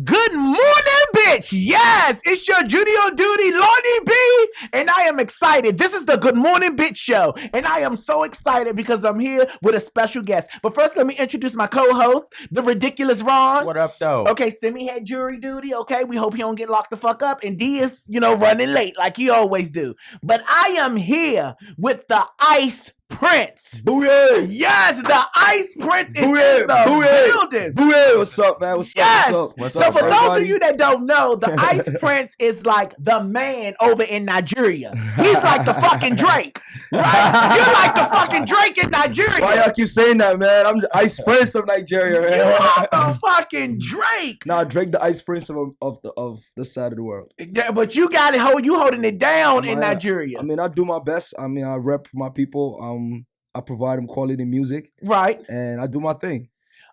Good morning, bitch. Yes, it's your Judy on duty, Lonnie Bee, and I am excited. This is the Good Morning Bitch show, and I am so excited because I'm here with a special guest. But first, let me introduce my co-host, the ridiculous Ron. What up, though? Okay, Simi had jury duty. Okay, we hope he don't get locked the fuck up. And D is, running late like he always do. But I am here with the Ice Prince. Booyah! Yes, the Ice Prince is Booyah! in the Booyah! building. Booyah! What's up, man? What's Yes. up? What's So up, for those everybody? of you that don't know, the Ice Prince is like the man over in Nigeria. He's like the fucking Drake, right? You're like the fucking Drake in Nigeria. Why y'all keep saying that, man? I'm the Ice Prince of Nigeria, man. You are the fucking Drake. Nah, Drake, the Ice Prince of the side of the world. Yeah, but you got it. You holding it down in Nigeria. I mean, I do my best. I mean, I rep my people. I provide them quality music, right? And I do my thing.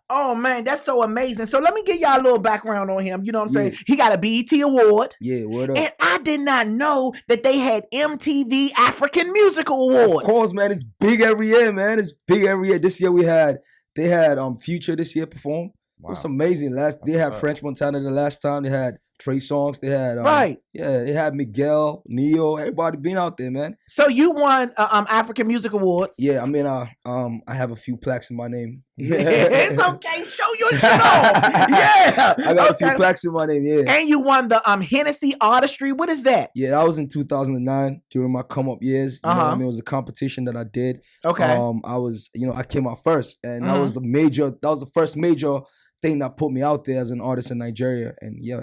Oh man, that's so amazing. So let me give y'all a little background on him. You know what I'm saying? He got a BET award. Yeah, word up. And I did not know that they had MTV African Musical Awards. Of course, man. It's big every year, man. It's big every year. This year they had Future this year perform. Wow. It was amazing. They had French Montana the last time. They had Trey Songz. They had right. Yeah, they had Miguel, Neo, everybody been out there, man. So you won African Music Awards. Yeah, I mean, I have a few plaques in my name. It's okay. Show your shit off. Yeah, I got a few plaques in my name. Yeah, and you won the Hennessy Artistry. What is that? Yeah, that was in 2009 during my come up years. You know what I mean, it was a competition that I did. Okay. I came out first, and that was the first major thing that put me out there as an artist in Nigeria, and yeah.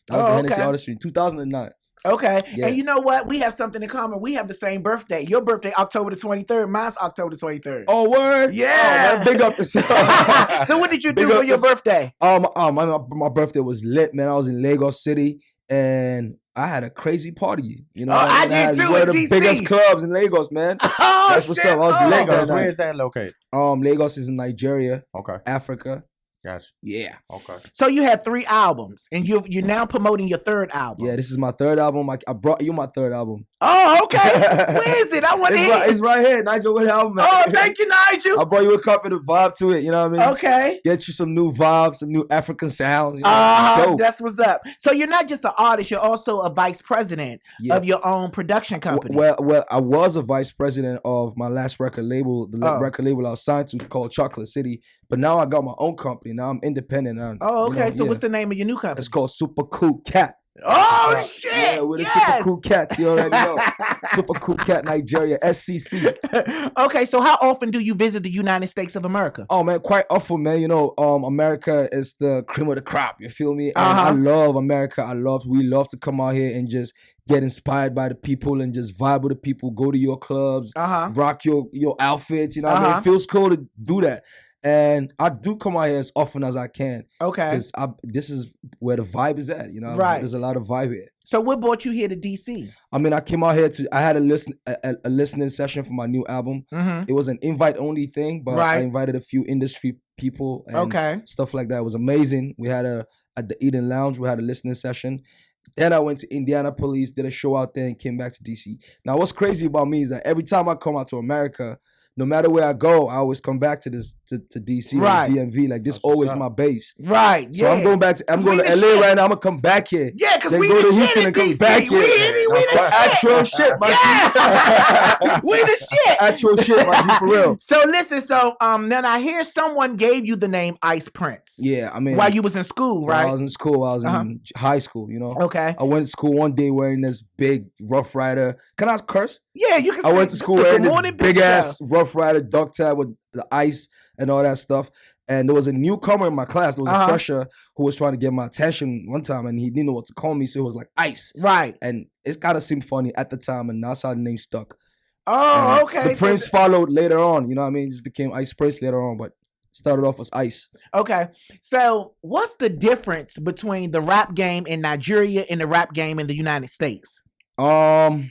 That was the Hennessy Artistry in 2009. Okay. Yeah. And you know what? We have something in common. We have the same birthday. Your birthday, October the 23rd. Mine's October the 23rd. Oh, word? Yeah. Oh, man, big up yourself. So what did you do for your birthday? My birthday was lit, man. I was in Lagos City, and I had a crazy party. You know, I did too. One in of the DC. biggest clubs in Lagos, man. Oh, that's what's up. I was in Lagos. Where is that located? Lagos is in Nigeria. Okay. Africa. Gotcha. Yeah. Okay. So you had 3 albums, and you're now promoting your 3rd album. Yeah, this is my 3rd album. I brought you my 3rd album. Oh, okay. Where is it? I want to hear. It's right here, Nigel. What album? Man? Oh, thank you, Nigel. I brought you a copy of the vibe to it. You know what I mean? Okay. Get you some new vibes, some new African sounds. You know? That's what's up. So you're not just an artist; you're also a vice president of your own production company. Well, I was a vice president of my last record label, record label I was signed to called Chocolate City. But now I got my own company. Now I'm independent. Oh, okay. So what's the name of your new company? It's called Super Cool Cat. Oh, shit. Yeah, we're the Super Cool Cats. You already know. Super Cool Cat Nigeria, SCC. Okay, so how often do you visit the United States of America? Oh, man, quite often, man. You know, America is the cream of the crop. You feel me? And I love America. We love to come out here and just get inspired by the people and just vibe with the people. Go to your clubs, rock your outfits. You know what I mean? It feels cool to do that. And I do come out here as often as I can. Okay. Because this is where the vibe is at, you know? Right. There's a lot of vibe here. So what brought you here to DC? I mean, I came out here I had a listening session for my new album. It was an invite-only thing, but I invited a few industry people and stuff like that. It was amazing. We had at the Eden Lounge, we had a listening session. Then I went to Indianapolis, did a show out there, and came back to DC. Now, what's crazy about me is that every time I come out to America, no matter where I go, I always come back to this to DC, like DMV. Like this, always my base. Right. So I'm going back. I'm going to LA right now. I'm gonna come back here. Yeah, because we go the to Houston shit and come DC. back here. We the actual shit, my G. We the shit. Actual shit, my G, for real. So listen. So then I hear someone gave you the name Ice Prince. Yeah, I mean, while you was in school, right? I was in school. I was in high school. You know. Okay. I went to school one day wearing this big Rough Rider. Can I curse? Yeah, you can. I went to school wearing this big ass Rough Rider duck tag with the ice and all that stuff. And there was a newcomer in my class. There was a fresher who was trying to get my attention one time, and he didn't know what to call me, so it was like Ice. Right. And it kind of seemed funny at the time, and that's how the name stuck. Oh, okay. The Prince followed later on. You know what I mean? It just became Ice Prince later on, but started off as Ice. Okay. So what's the difference between the rap game in Nigeria and the rap game in the United States? I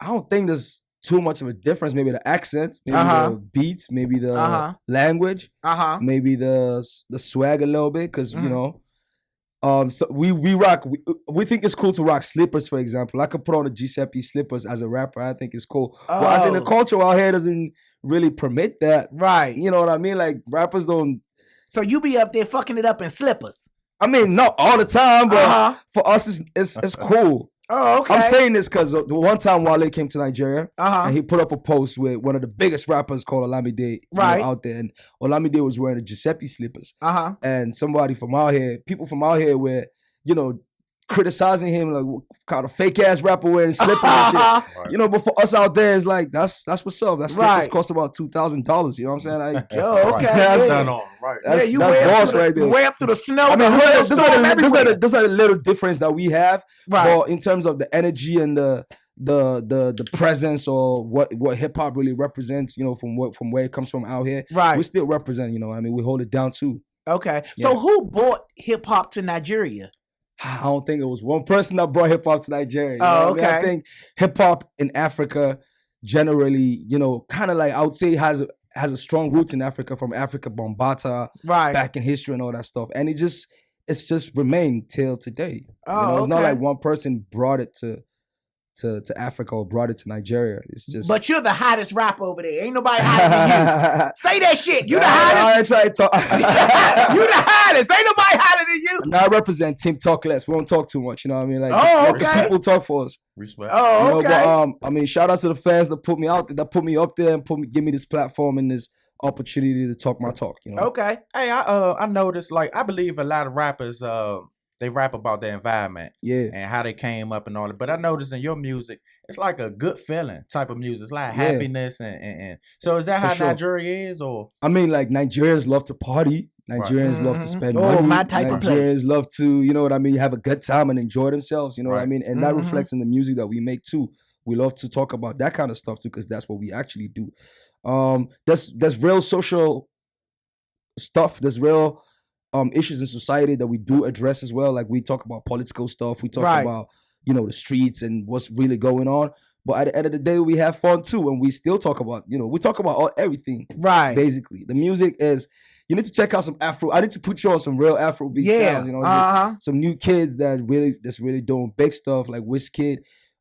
don't think there's too much of a difference. Maybe the accent, maybe the beats, maybe the language, maybe the swag a little bit, because you know, so we rock. We think it's cool to rock slippers, for example. I could put on a Giuseppe slippers as a rapper. I think it's cool. But I think the culture out here doesn't really permit that. Right. You know what I mean? Like rappers don't. So you be up there fucking it up in slippers. I mean, not all the time, but for us, it's cool. Oh, okay. I'm saying this because the one time Wale came to Nigeria, and he put up a post with one of the biggest rappers called Olamide out there, and Olamide was wearing the Giuseppe slippers. And somebody from out here, people from out here were, criticizing him like kind of fake ass rapper wearing slippers and shit. But for us out there, it's like that's what's up. That slippers cost about $2,000. You know what I'm saying? Like, okay, that's done on right. That's boss right there. Way up to the snow. I mean, there's a little difference that we have, but in terms of the energy and the presence or what hip hop really represents, from where it comes from out here, we still represent. I mean, we hold it down too. Okay, so who brought hip hop to Nigeria? I don't think it was one person that brought hip hop to Nigeria. Oh, okay. I think hip hop in Africa generally, kind of like I would say has a strong roots in Africa, from Africa Bombata, back in history and all that stuff, and it's just remained till today. It's not like one person brought it to Africa or brought it to Nigeria. It's just. But you're the hottest rapper over there. Ain't nobody hotter than you. Say that shit. You the hottest. I ain't trying to talk. You the hottest. Ain't nobody hotter than you. Now I represent Team Talk Less. We don't talk too much. You know what I mean? Like, people talk for us. Respect. Oh, okay. But I mean, shout out to the fans that put me out there, that put me up there, and give me this platform and this opportunity to talk my talk. Okay. Hey, I noticed, like, I believe a lot of rappers they rap about their environment, and how they came up and all that. But I noticed in your music, it's like a good feeling type of music. It's like happiness and so is that how Nigeria is, or? I mean, like, Nigerians love to party. Nigerians love to spend money. My type of place. Nigerians love to, you know what I mean, have a good time and enjoy themselves. You know what I mean, and that reflects in the music that we make too. We love to talk about that kind of stuff too, because that's what we actually do. There's real social stuff. There's real issues in society that we do address as well. Like, we talk about political stuff. We talk about, the streets and what's really going on. But at the end of the day, we have fun too. And we still talk about, we talk about everything. Right. Basically. The music is, you need to check out some Afro. I need to put you on some real Afro beat sounds. Some new kids that's really doing big stuff, like Wizkid.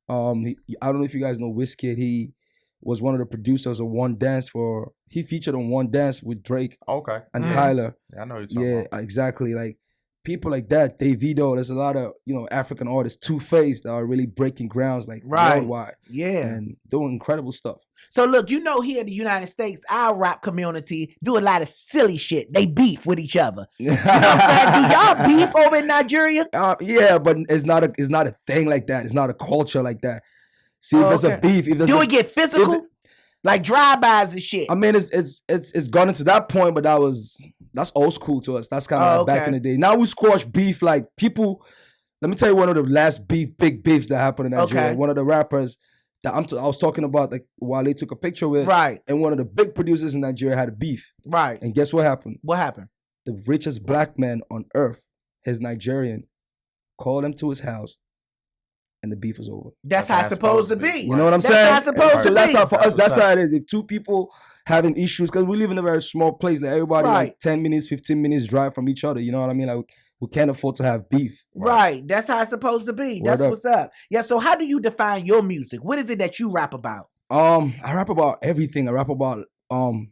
I don't know if you guys know Wizkid. He was one of the producers of One Dance he featured on One Dance with Drake. Okay. And Kyler. Yeah, I know you're talking about. Exactly. Like, people like that, Davido, there's a lot of, African artists, Two-Face, that are really breaking grounds, like, worldwide. Yeah. And doing incredible stuff. So look, here in the United States, our rap community do a lot of silly shit. They beef with each other. You know what I'm saying? Do y'all beef over in Nigeria? Yeah, but it's not a thing like that. It's not a culture like that. See, if there's a beef, do it get physical? Like drive-bys and shit. I mean, it's gone into that point, but that's old school to us. That's kind of like back in the day. Now we squash beef. Like, people, let me tell you one of the last big beefs that happened in Nigeria. One of the rappers that I was talking about, like, Wale took a picture with, and one of the big producers in Nigeria had a beef. Right. And guess what happened? What happened? The richest black man on earth, his Nigerian, called him to his house, and the beef was over. That's how it's supposed to be. You know what I'm saying? That's how it's supposed to be. That's how, for us, that's how it is. If two people having issues, because we live in a very small place, like, everybody like 10 minutes, 15 minutes drive from each other. You know what I mean? Like, we can't afford to have beef. Right. That's how it's supposed to be. That's what's up. Yeah. So how do you define your music? What is it that you rap about? I rap about everything. I rap about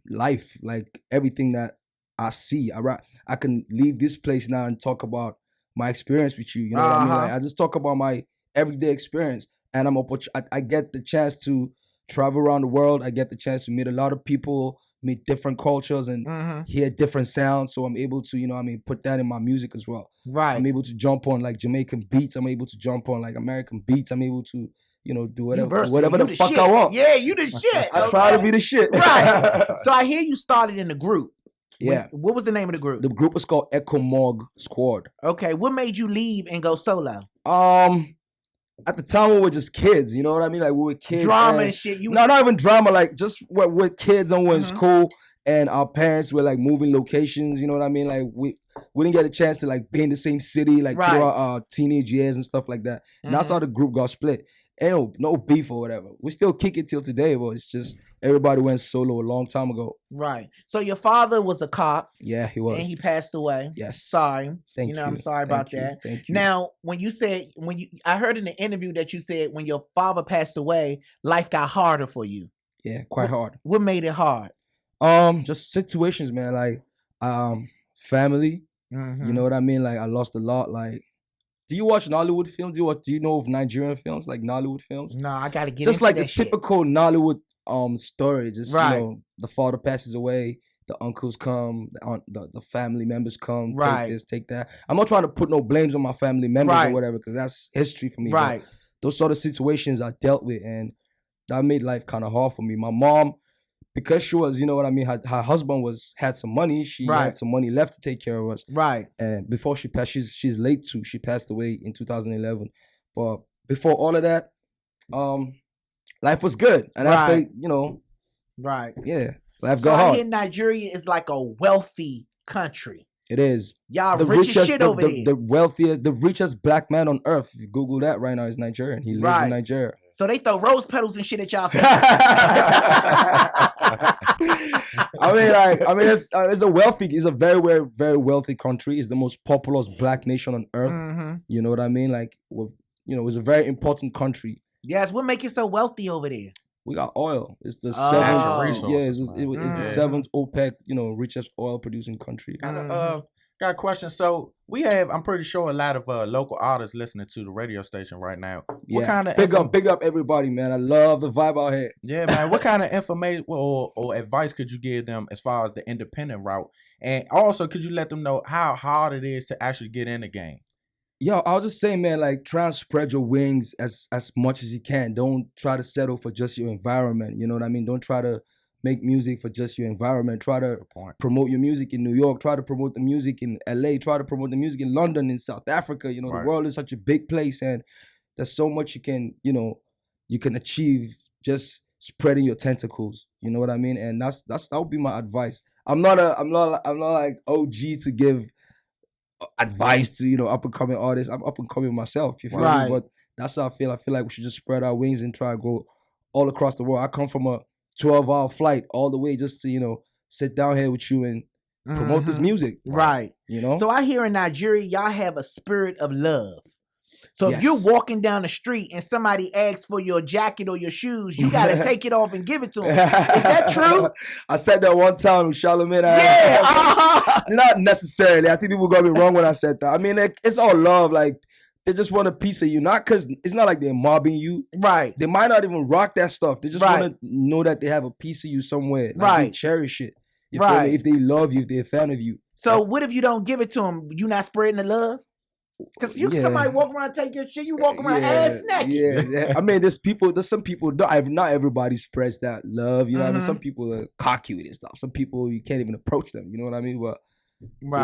life, like everything that I see. I can leave this place now and talk about my experience with you. You know what I mean? Like, I just talk about my everyday experience, and I get the chance to travel around the world. I get the chance to meet a lot of people, meet different cultures, and hear different sounds. So I'm able to, put that in my music as well. Right. I'm able to jump on like Jamaican beats. I'm able to jump on like American beats. I'm able to, do whatever the fuck shit. I want. Yeah, you the shit. I try to be the shit. Right. So I hear you started in a group. Yeah. What was the name of the group? The group was called Echo Morgue Squad. Okay. What made you leave and go solo? At the time, we were just kids, you know what I mean? Like, we were kids. Drama and shit. No, not even drama. Like, just we're kids and we're in school, and our parents were like moving locations. You know what I mean? Like, we didn't get a chance to like be in the same city like throughout our teenage years and stuff like that. And that's how the group got split. Ain't no beef or whatever. We still kick it till today, but it's just everybody went solo a long time ago. Right. So your father was a cop. Yeah, he was. And he passed away. Yes. Sorry. Thank you. I'm sorry about that. Thank you. Now, I heard in the interview that you said when your father passed away, life got harder for you. Yeah, quite hard. What made it hard? Just situations, man. Like, family. You know what I mean? Like I lost a lot. Like, do you watch Nollywood films? Do you know of Nigerian films, like Nollywood films? No, I gotta get just into like that the typical Nollywood story. Just right. You know, the father passes away, the uncles come, the family members come, right. Take this, take that. I'm not trying to put no blames on my family members right. or whatever, because that's history for me. Right. But those sort of situations I dealt with, and that made life kind of hard for me. My mom, because she was, you know what I mean, her husband had some money. She right. had some money left to take care of us. Right. And before she passed, she's late too. She passed away in 2011. But before all of that, life was good. And right. after, you know, right. Yeah. Life got hard. I hear Nigeria is like a wealthy country. It is. Y'all the rich as shit over there. The wealthiest, the richest black man on earth. If you Google that right now, is Nigerian. He lives right. in Nigeria. So they throw rose petals and shit at y'all. It's a very, very, very wealthy country. It's the most populous black nation on earth. Mm-hmm. You know what I mean? Like, you know, it's a very important country. Yes, what makes it so wealthy over there? We got oil. It's the seventh. Yeah, it's the seventh OPEC. You know, richest oil producing country. Got a question. So we have, I'm pretty sure, a lot of local artists listening to the radio station right now. Yeah. What kind of big up everybody, man. I love the vibe out here. Yeah, man. What kind of information or advice could you give them as far as the independent route? And also, could you let them know how hard it is to actually get in the game? Yo, I'll just say, man, like, try and spread your wings as much as you can. Don't try to settle for just your environment. You know what I mean? Don't try to make music for just your environment. Try to promote your music in New York. Try to promote the music in LA. Try to promote the music in London, in South Africa. You know, right. The world is such a big place, and there's so much you can achieve just spreading your tentacles. You know what I mean? And that would be my advice. I'm not like OG to give advice to, you know, up and coming artists. I'm up and coming myself, you feel me? But that's how I feel. I feel like we should just spread our wings and try to go all across the world. I come from a 12-hour flight all the way just to, you know, sit down here with you and promote this music. Right. You know? So I hear in Nigeria, y'all have a spirit of love. So if you're walking down the street and somebody asks for your jacket or your shoes, you got to take it off and give it to them. Is that true? I said that one time with Charlamagne. Not necessarily. I think people got me wrong when I said that. I mean, it's all love. Like, they just want a piece of you. Not because it's not like they're mobbing you. Right. They might not even rock that stuff. They just want to know that they have a piece of you somewhere. Like, they cherish it. If they love you, if they're a fan of you. So what if you don't give it to them? You not spreading the love? Because somebody walk around, take your shit, you walk around ass naked. Yeah. I mean, there's some people, not everybody spreads that love, you know what I mean? Some people are cocky with it stuff. Some people, you can't even approach them, you know what I mean? But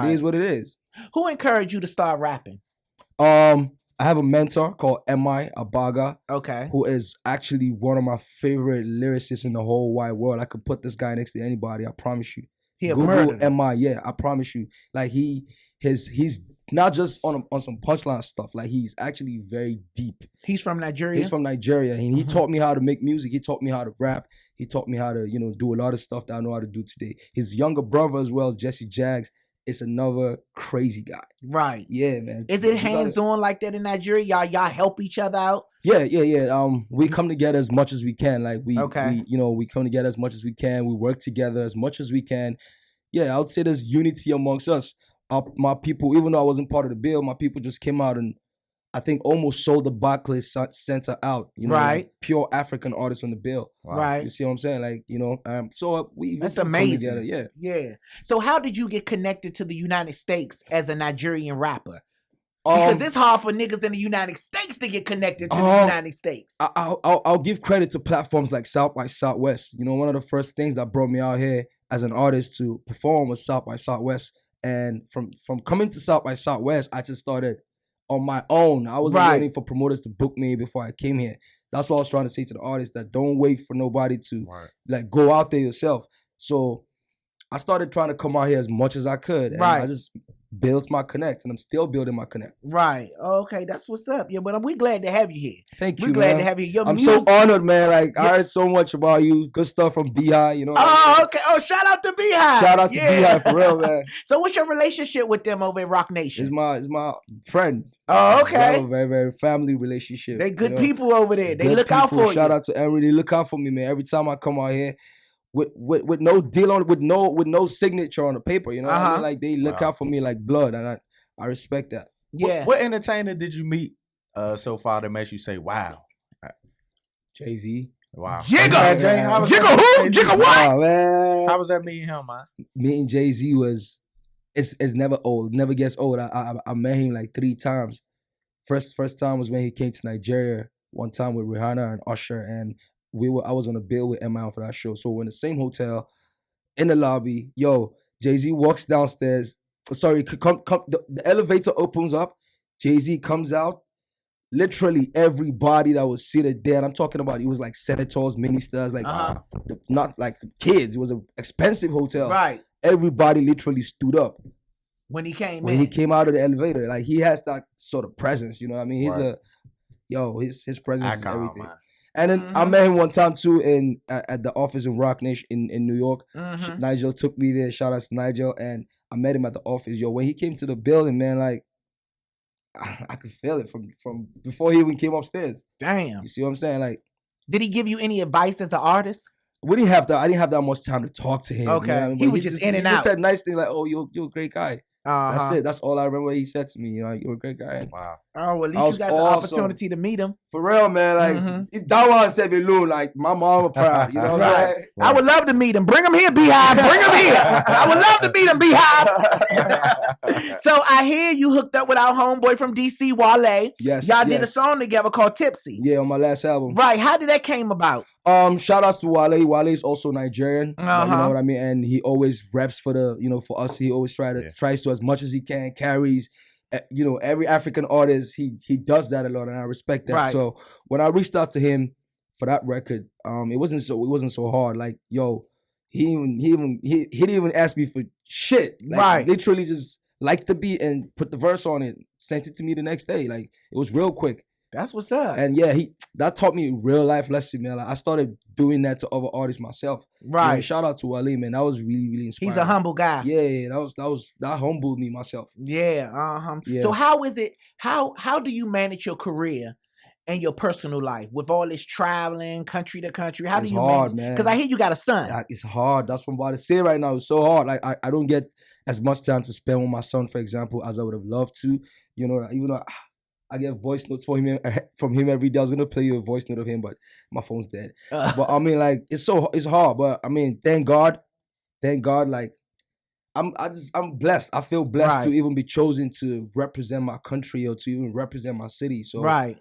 it is what it is. Who encouraged you to start rapping? I have a mentor called M.I. Abaga. Okay. Who is actually one of my favorite lyricists in the whole wide world. I could put this guy next to anybody, I promise you. Google M.I. Yeah, I promise you. Like, he's not just on some punchline stuff. Like, he's actually very deep. He's from Nigeria? He's from Nigeria. And he taught me how to make music. He taught me how to rap. He taught me how to, you know, do a lot of stuff that I know how to do today. His younger brother as well, Jesse Jags, is another crazy guy. Right. Yeah, man. Is it hands-on like that in Nigeria? Y'all help each other out? Yeah. We come together as much as we can. Like, we come together as much as we can. We work together as much as we can. Yeah, I would say there's unity amongst us. My people, even though I wasn't part of the bill, my people just came out and I think almost sold the Barclays Center out. You know, like pure African artists on the bill. Wow. Right. You see what I'm saying? Like, you know, so that's amazing. Together. Yeah. Yeah. So how did you get connected to the United States as a Nigerian rapper? Because it's hard for niggas in the United States to get connected to the United States. I'll give credit to platforms like South by Southwest. You know, one of the first things that brought me out here as an artist to perform was South by Southwest. And from coming to South by Southwest, I just started on my own. I wasn't waiting for promoters to book me before I came here. That's what I was trying to say to the artists, that don't wait for nobody to like go out there yourself. So I started trying to come out here as much as I could. And I just built my connect, and I'm still building my connect. Right. Okay, that's what's up. Yeah, but we're glad to have you here. Thank you, We're glad to have you here. I'm so honored, man. Like, I heard so much about you. Good stuff from Beehive, you know. Okay. Oh, shout out to Beehive. Shout out to Beehive, for real, man. So what's your relationship with them over at Rock Nation? It's my friend. Oh, okay. Very, very family relationship. They good people over there. They look out for you. Shout out to Emery. They look out for me, man. Every time I come out here, with no deal on, with no signature on the paper. You know what I mean? Like they look out for me like blood, and I respect that. Yeah. What entertainer did you meet so far that makes you say, wow? Jay-Z. Wow. Jigga who? Jigga what? Oh, man. How was that meeting him, man? Meeting Jay-Z was, it's never old. Never gets old. I met him like 3 times. First time was when he came to Nigeria. One time with Rihanna and Usher, and I was on a bill with MI for that show. So we're in the same hotel, in the lobby. Yo, Jay-Z walks downstairs. Sorry, the elevator opens up. Jay-Z comes out. Literally everybody that was seated there, and I'm talking about, it was like senators, ministers, like not like kids. It was an expensive hotel. Right. Everybody literally stood up when he came he came out of the elevator. Like he has that sort of presence, you know what I mean? He's his presence is everything. Man. And then I met him one time too at the office in Rock Nation in New York. Nigel took me there. Shout out to Nigel. And I met him at the office. Yo, when he came to the building, man, like I could feel it from before he even came upstairs. Damn. You see what I'm saying? Like, did he give you any advice as an artist? We didn't have that. I didn't have that much time to talk to him. Okay. You know what I mean? He was just in and out. He said nice things like, "Oh, you're a great guy." That's it. That's all I remember he said to me. You know, you're a great guy. Wow. Oh, well, at least you got the opportunity to meet him. For real, man. Like, if that one said Loon, like, my mom was proud. You know what I'm saying? I would love to meet him. Bring him here, Beehive. Bring him here. I would love to meet him, Beehive. So I hear you hooked up with our homeboy from DC, Wale. Yes. Y'all did a song together called Tipsy. Yeah, on my last album. Right. How did that came about? Shout outs to Wale. Wale is also Nigerian. You know what I mean? And he always reps for for us. He always tries to, as much as he can, carries, every African artist. He does that a lot, and I respect that. Right. So when I reached out to him for that record, it wasn't so hard. Like, yo, he didn't even ask me for shit. Like, right. Literally just liked the beat and put the verse on it, sent it to me the next day. Like, it was real quick. That's what's up. And yeah, that taught me a real life lesson, man. Like, I started doing that to other artists myself. Right. Shout out to Wale, man. That was really, really inspiring. He's a humble guy. Yeah, that humbled me myself. Yeah. So how is it? How do you manage your career and your personal life with all this traveling, country to country? How do you manage? Man. Because I hear you got a son. It's hard. That's what I'm about to say right now. It's so hard. Like I don't get as much time to spend with my son, for example, as I would have loved to. Even though I get voice notes from him every day. I was gonna play you a voice note of him, but my phone's dead. But I mean, like, it's hard. But I mean, thank God, like, I'm blessed. I feel blessed to even be chosen to represent my country or to even represent my city. So I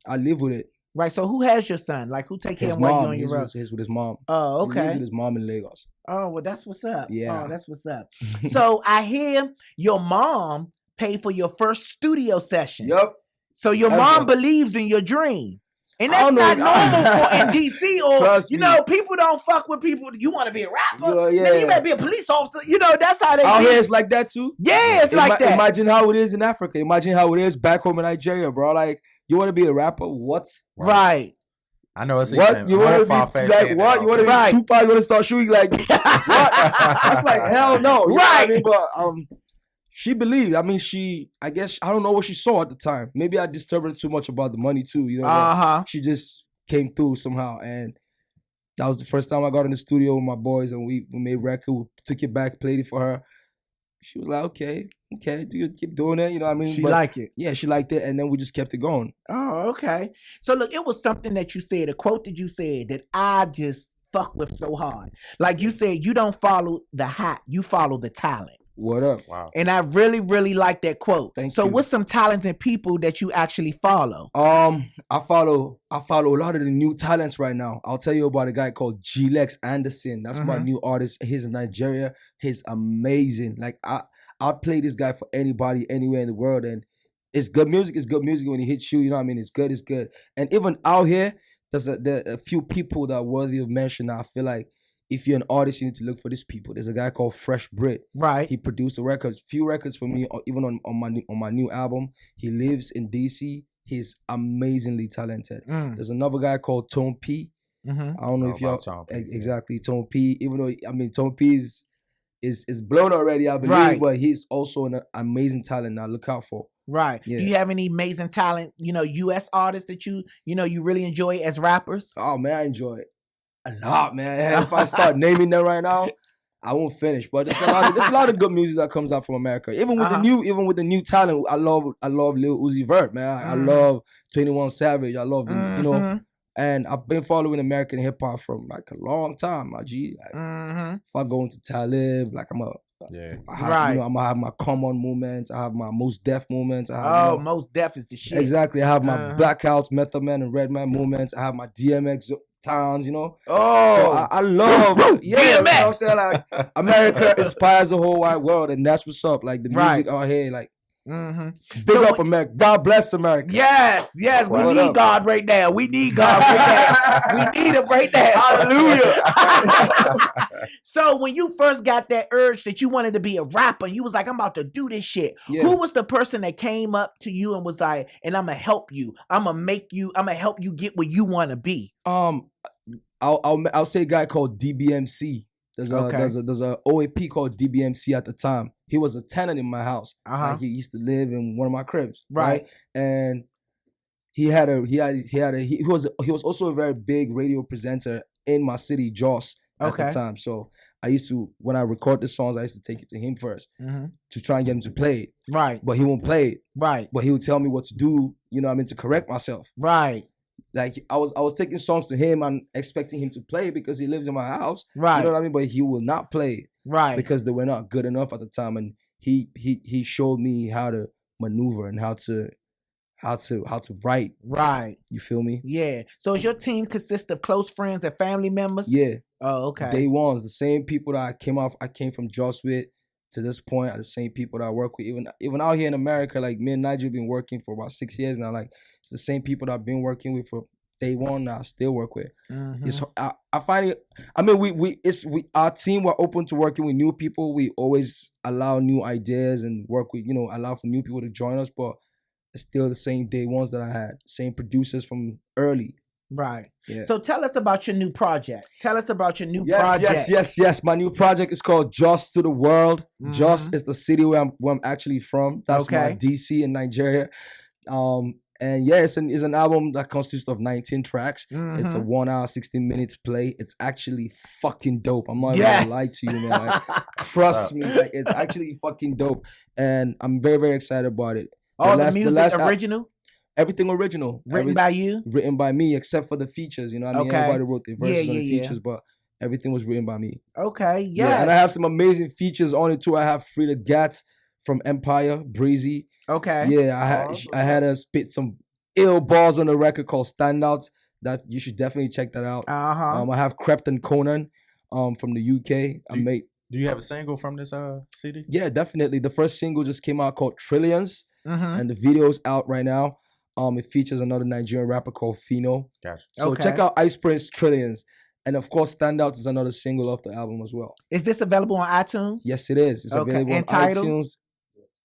live with it. Right. So who has your son? Like, who take care of him while you're on your road? He's with his mom. Oh, okay. He lives with his mom in Lagos. Oh, well, that's what's up. Yeah. Oh, that's what's up. So I hear your mom paid for your first studio session. Yep. So your mom believes in your dream. And that's not normal in DC, or people don't fuck with people. You want to be a rapper? Yeah. Man, you better be a police officer. That's how they out here it's like that too. Yeah, it's like that. Imagine how it is in Africa. Imagine how it is back home in Nigeria, bro. Like, you want to be a rapper? What? Right. I know it's what you want to be like. What you want to be Tupac? You want to start shooting like what? That's like hell no. Right. Know what I mean? But she believed. I mean, I guess, I don't know what she saw at the time. Maybe I disturbed her too much about the money too. She just came through somehow. And that was the first time I got in the studio with my boys and we made record. We took it back, played it for her. She was like, okay, do you keep doing it? You know what I mean? She liked it. Yeah, she liked it. And then we just kept it going. Oh, okay. So look, it was something that you said, a quote that you said that I just fuck with so hard. Like you said, you don't follow the hype, you follow the talent. What up? Wow. And I really, really like that quote. Thank you. What's some talented people that you actually follow? I follow a lot of the new talents right now. I'll tell you about a guy called G-Lex Anderson. That's my new artist. He's in Nigeria. He's amazing. Like, I'll play this guy for anybody, anywhere in the world. And it's good music. It's good music when he hits you. You know what I mean? It's good. It's good. And even out here, there are a few people that are worthy of mention. I feel like if you're an artist, you need to look for these people. There's a guy called Fresh Brit. Right. He produced few records for me, even on my new album. He lives in DC. He's amazingly talented. There's another guy called Tone P. I don't know if y'all exactly Tone P. Even though Tone P is blown already, I believe, but he's also an amazing talent. Now look out for. Right. Yeah. Do you have any amazing talent? U.S. artists that you really enjoy as rappers? Oh man, I enjoy it. A lot, man. If I start naming them right now, I won't finish. But there's a lot of good music that comes out from America. Even with the new talent, I love Lil Uzi Vert, man. I love 21 Savage. I love them, you know. And I've been following American hip hop from like a long time, my G. Like, if I go into Talib, like I'm gonna have my common moments. I have my Most Def moments. Most Def is the shit. Exactly. I have my Blackouts, Method Man, and Redman moments. I have my DMX towns, you know. Oh, so I love DMX. You know what I'm saying? Like, America inspires the whole wide world, and that's what's up. Like the music out here, like. Big up America. God bless America. Yes. We need God right now. We need God right now. We need him right now. Hallelujah. So when you first got that urge that you wanted to be a rapper, you was like, I'm about to do this shit. Yeah. Who was the person that came up to you and was like, and I'm gonna help you. I'm gonna help you get where you want to be. I'll say a guy called DBMC. There's a OAP called DBMC at the time. He was a tenant in my house. Like he used to live in one of my cribs. Right. And he was also a very big radio presenter in my city, Jos, at the time. So I used to, when I record the songs, I used to take it to him first to try and get him to play it. Right. But he won't play it. Right. But he would tell me what to do, you know what I mean, to correct myself. Right. Like I was taking songs to him and expecting him to play because he lives in my house. Right. You know what I mean? But he will not play. Right. Because they were not good enough at the time. And he showed me how to maneuver and how to write. Right. You feel me? Yeah. So does your team consist of close friends and family members? Yeah. Oh, okay. Day ones, the same people that I came from Jos with to this point are the same people that I work with. Even out here in America, like me and Nigel have been working for about 6 years now. Like it's the same people that I've been working with for day one that I still work with. It's I find it. I mean, our team, we're open to working with new people. We always allow new ideas and work with, allow for new people to join us. But it's still the same day ones that I had, same producers from early. Right. Yeah. So tell us about your new project. Tell us about your new project. Yes. My new project is called Jos to the World. Jos is the city where I'm actually from. That's my DC in Nigeria. And yeah, it's an album that consists of 19 tracks. It's a 1 hour, 16 minutes play. It's actually fucking dope. I'm not gonna lie to you, man. Like, trust me, like, it's actually fucking dope. And I'm very, very excited about it. The music original? Everything original. Written by you? Written by me, except for the features. You know what I mean? Everybody wrote the verses on the features, but everything was written by me. Okay, yeah. And I have some amazing features on it too. I have Frida Gatz from Empire, Breezy. Okay. Yeah, I had to spit some ill bars on the record called Standouts. That you should definitely check that out. I have Crept and Conan from the UK. Do you have a single from this CD? Yeah, definitely. The first single just came out called Trillions, and the video's out right now. It features another Nigerian rapper called Fino. Gotcha. So check out Ice Prince Trillions. And of course, Standouts is another single off the album as well. Is this available on iTunes? Yes, it is. It's available on iTunes,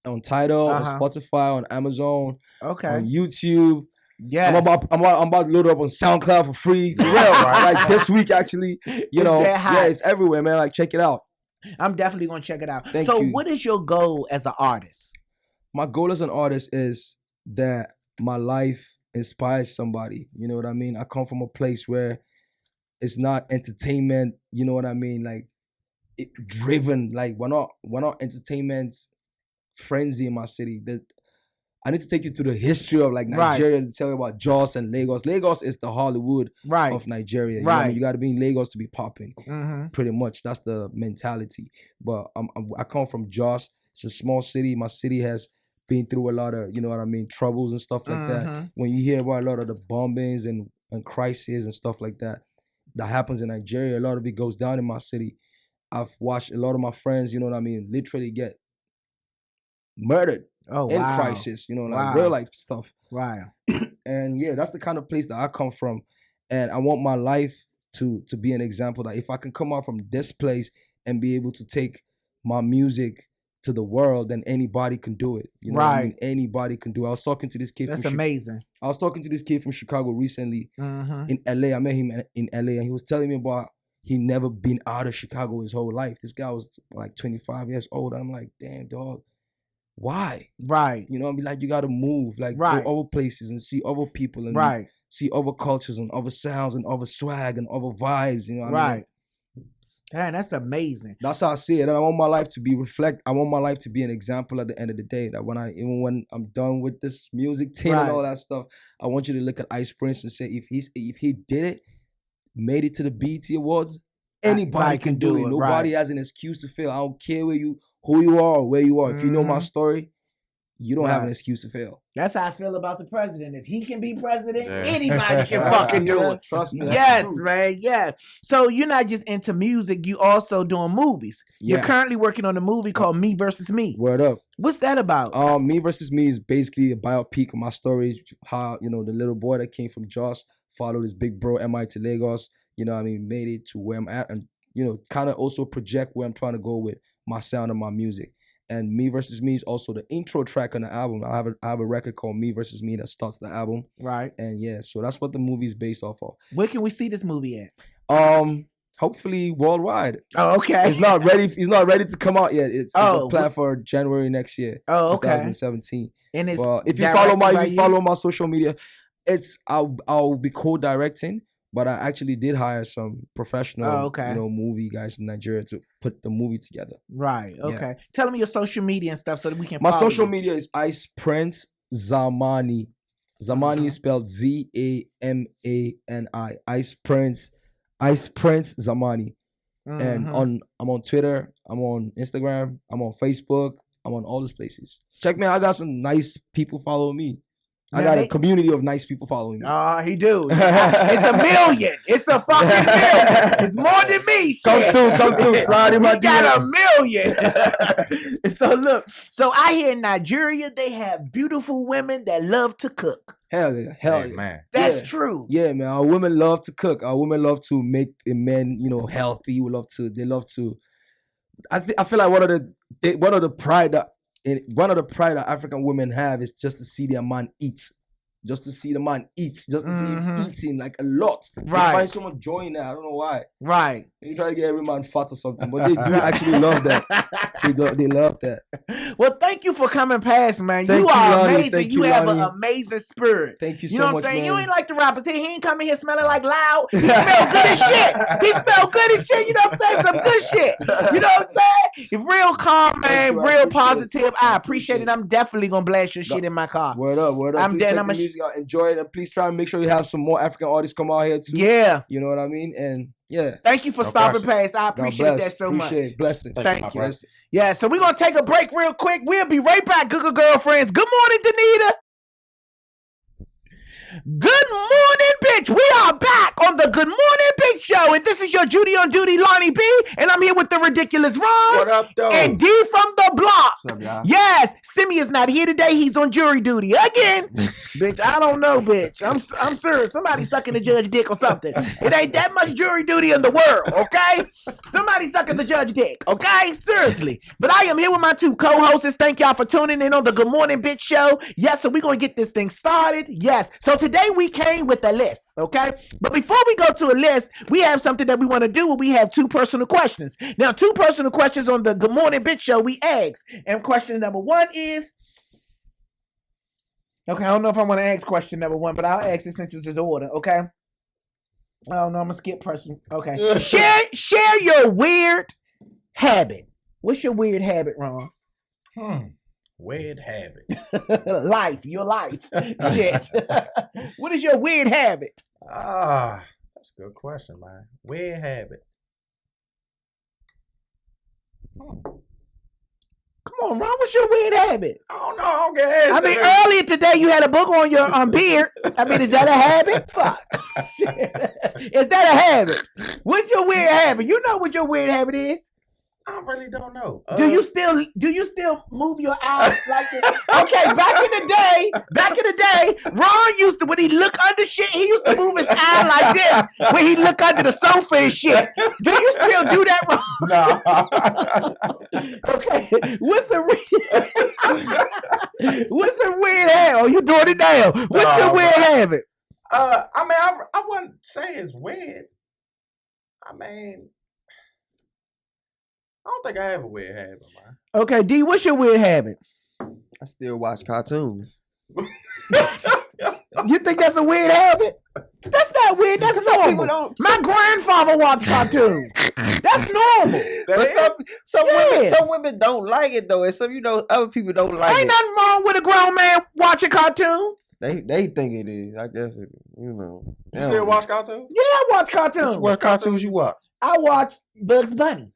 on Tidal, on Spotify, on Amazon, on YouTube. Yeah, I'm about to load it up on SoundCloud for free. For real, right? Like this week, actually. It's everywhere, man. Like, check it out. I'm definitely gonna check it out. Thank you. What is your goal as an artist? My goal as an artist is that my life inspires somebody. You know what I mean? I come from a place where it's not entertainment. You know what I mean? Like driven. Like we're not entertainment frenzy in my city. I need to take you to the history of like Nigeria to tell you about Jos and Lagos. Lagos is the Hollywood of Nigeria. You know what I mean? You got to be in Lagos to be popping. Pretty much, that's the mentality. But I come from Jos. It's a small city. My city has been through a lot of, you know what I mean, troubles and stuff like that. When you hear about a lot of the bombings and crises and stuff like that happens in Nigeria, a lot of it goes down in my city. I've watched a lot of my friends, you know what I mean, literally get murdered in crisis, you know, like real life stuff. Right. And yeah, that's the kind of place that I come from. And I want my life to be an example that if I can come out from this place and be able to take my music to the world, then anybody can do it. You know what I mean? Anybody can do it. I was talking to this kid. That's amazing. I was talking to this kid from Chicago recently in LA. I met him in LA and he was telling me about he never been out of Chicago his whole life. This guy was like 25 years old. I'm like, damn, dog. Why? Right. You know, I mean, like, you got to move, like, go other places and see other people and see other cultures and other sounds and other swag and other vibes. You know what I mean? Man, that's amazing. That's how I see it. And I want my life to be I want my life to be an example at the end of the day. That even when I'm done with this music team and all that stuff, I want you to look at Ice Prince and say, if he did it, made it to the BET Awards, anybody can do it. Nobody has an excuse to fail. I don't care who you are or where you are. If you know my story, you don't have an excuse to fail. That's how I feel about the president. If he can be president, anybody can fucking do it. Trust me. Yes, man. Yeah. So you're not just into music, you also doing movies. Yeah. You're currently working on a movie called Me Versus Me. Word up. What's that about? Me Versus Me is basically a biopic of my stories. How, the little boy that came from Jos, followed his big bro MI to Lagos, made it to where I'm at, and, kind of also project where I'm trying to go with my sound and my music. And Me Versus Me is also the intro track on the album. I have a record called Me Versus Me that starts the album. Right. And yeah, so that's what the movie is based off of. Where can we see this movie at? Hopefully worldwide. Oh, okay. It's not ready to come out yet. It's a plan for January next year. Oh, okay. 2017. And it's if you follow my social media, I'll be co-directing. But I actually did hire some professional, movie guys in Nigeria to put the movie together. Right. Okay. Yeah. Tell them your social media and stuff so that we can. My social media is Ice Prince Zamani. Zamani is spelled Zamani. Ice Prince Zamani. And I'm on Twitter. I'm on Instagram. I'm on Facebook. I'm on all these places. Check me out. I got some nice people following me. I got a community of nice people following me. He do. It's a million. It's a fucking million. It's more than me. Shit. Come through. Slide in my DM. Got a million. So look. So I hear in Nigeria they have beautiful women that love to cook. Hell yeah. Man. That's true. Yeah, man. Our women love to cook. Our women love to make the men, healthy. They love to. I feel like one of the pride that African women have is just to see their man eat. Just to see the man eat. Just to see him eating like a lot. Right. They find so much joy in that. I don't know why. Right. You try to get every man fat or something, but they do actually love that. They love that. Well, thank you for coming past, man. You are amazing. You have an amazing spirit. Thank you so much, know what I'm saying? Man. You ain't like the rappers. He ain't coming here smelling like loud. He smell good as shit. He smell good as shit. You know what I'm saying? Some good shit. You know what I'm saying? He's real calm, man. Real positive. I appreciate it. I'm definitely going to blast your shit in my car. Word up. I'm dead. I'm enjoy it, and please try and make sure you have some more African artists come out here too. Yeah. You know what I mean? And yeah. Thank you for stopping past. I appreciate that so much. Blessings. Thank you. Yeah, so we're going to take a break real quick. We'll be right back, Good Girlfriends. Good morning, Danita. Good morning, bitch. We are back on the Good Morning Bitch Show, and this is your Judy on Duty, Lonnie Bee, and I'm here with the ridiculous Ron. What up, though? And D from the block. What's up, y'all? Yes, Simi is not here today. He's on jury duty again. Bitch, I don't know, bitch. I'm sure somebody sucking the judge dick or something. It ain't that much jury duty in the world, okay? Somebody sucking the judge dick, okay? Seriously. But I am here with my two co-hosts. Thank y'all for tuning in on the Good Morning Bitch Show. Yes, so we're going to get this thing started. Yes. So today we came with a list, okay? But before we go to a list, we have something that we want to do where we have two personal questions. Now, two personal questions on the Good Morning Bitch Show we ask. And question number one is, okay, I don't know if I want to ask question number one, but I'll ask it since it's in order, okay? I don't know, I'm going to skip person. Okay. Share your weird habit. What's your weird habit, Ron? Weird habit. Your life. Shit. What is your weird habit? That's a good question, man. Weird habit. Come on, Ron. What's your weird habit? I don't know. I don't get I mean, earlier today you had a book on your beard. I mean, is that a habit? Fuck. Is that a habit? What's your weird habit? You know what your weird habit is? I really don't know. Do you still move your eyes like this? Okay, back in the day, Ron used to, when he look under shit, he used to move his eye like this when he look under the sofa and shit. Do you still do that, Ron? No. Okay. What's a weird habit? Oh, you doing it now? What's your weird habit? I mean, I wouldn't say it's weird. I mean, I don't think I have a weird habit, man. Okay, D, what's your weird habit? I still watch cartoons. You think that's a weird habit? That's not weird. That's normal. My grandfather watched cartoons. That's normal. But some women don't like it though, and some other people don't like it. Ain't nothing wrong with a grown man watching cartoons. They think it is. I guess it. You still watch cartoons? Yeah, I watch cartoons. What cartoons you watch? I watch Bugs Bunny.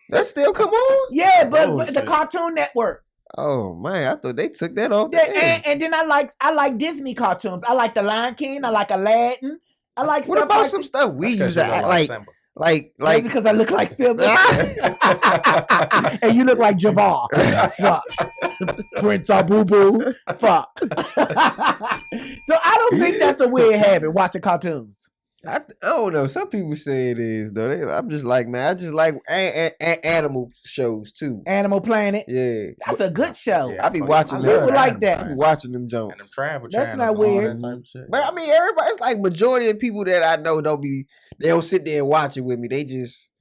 That still come on? Yeah, Bugs the Cartoon Network. Oh man, I thought they took that off. Yeah, and then I like Disney cartoons. I like The Lion King. I like Aladdin. I like. What about some stuff we use to act like because I look like Simba and you look like Jabbar. Fuck. Prince Abu Boo. Fuck. So I don't think that's a weird habit watching cartoons. I don't know. Some people say it is though. I'm just like, man, I just like animal shows too. Animal Planet. Yeah, that's a good show. I be watching them. People like that. I be watching them Jones. And them travel that's not weird. That type of shit. But I mean, everybody. It's like majority of people that I know they don't sit there and watch it with me. They just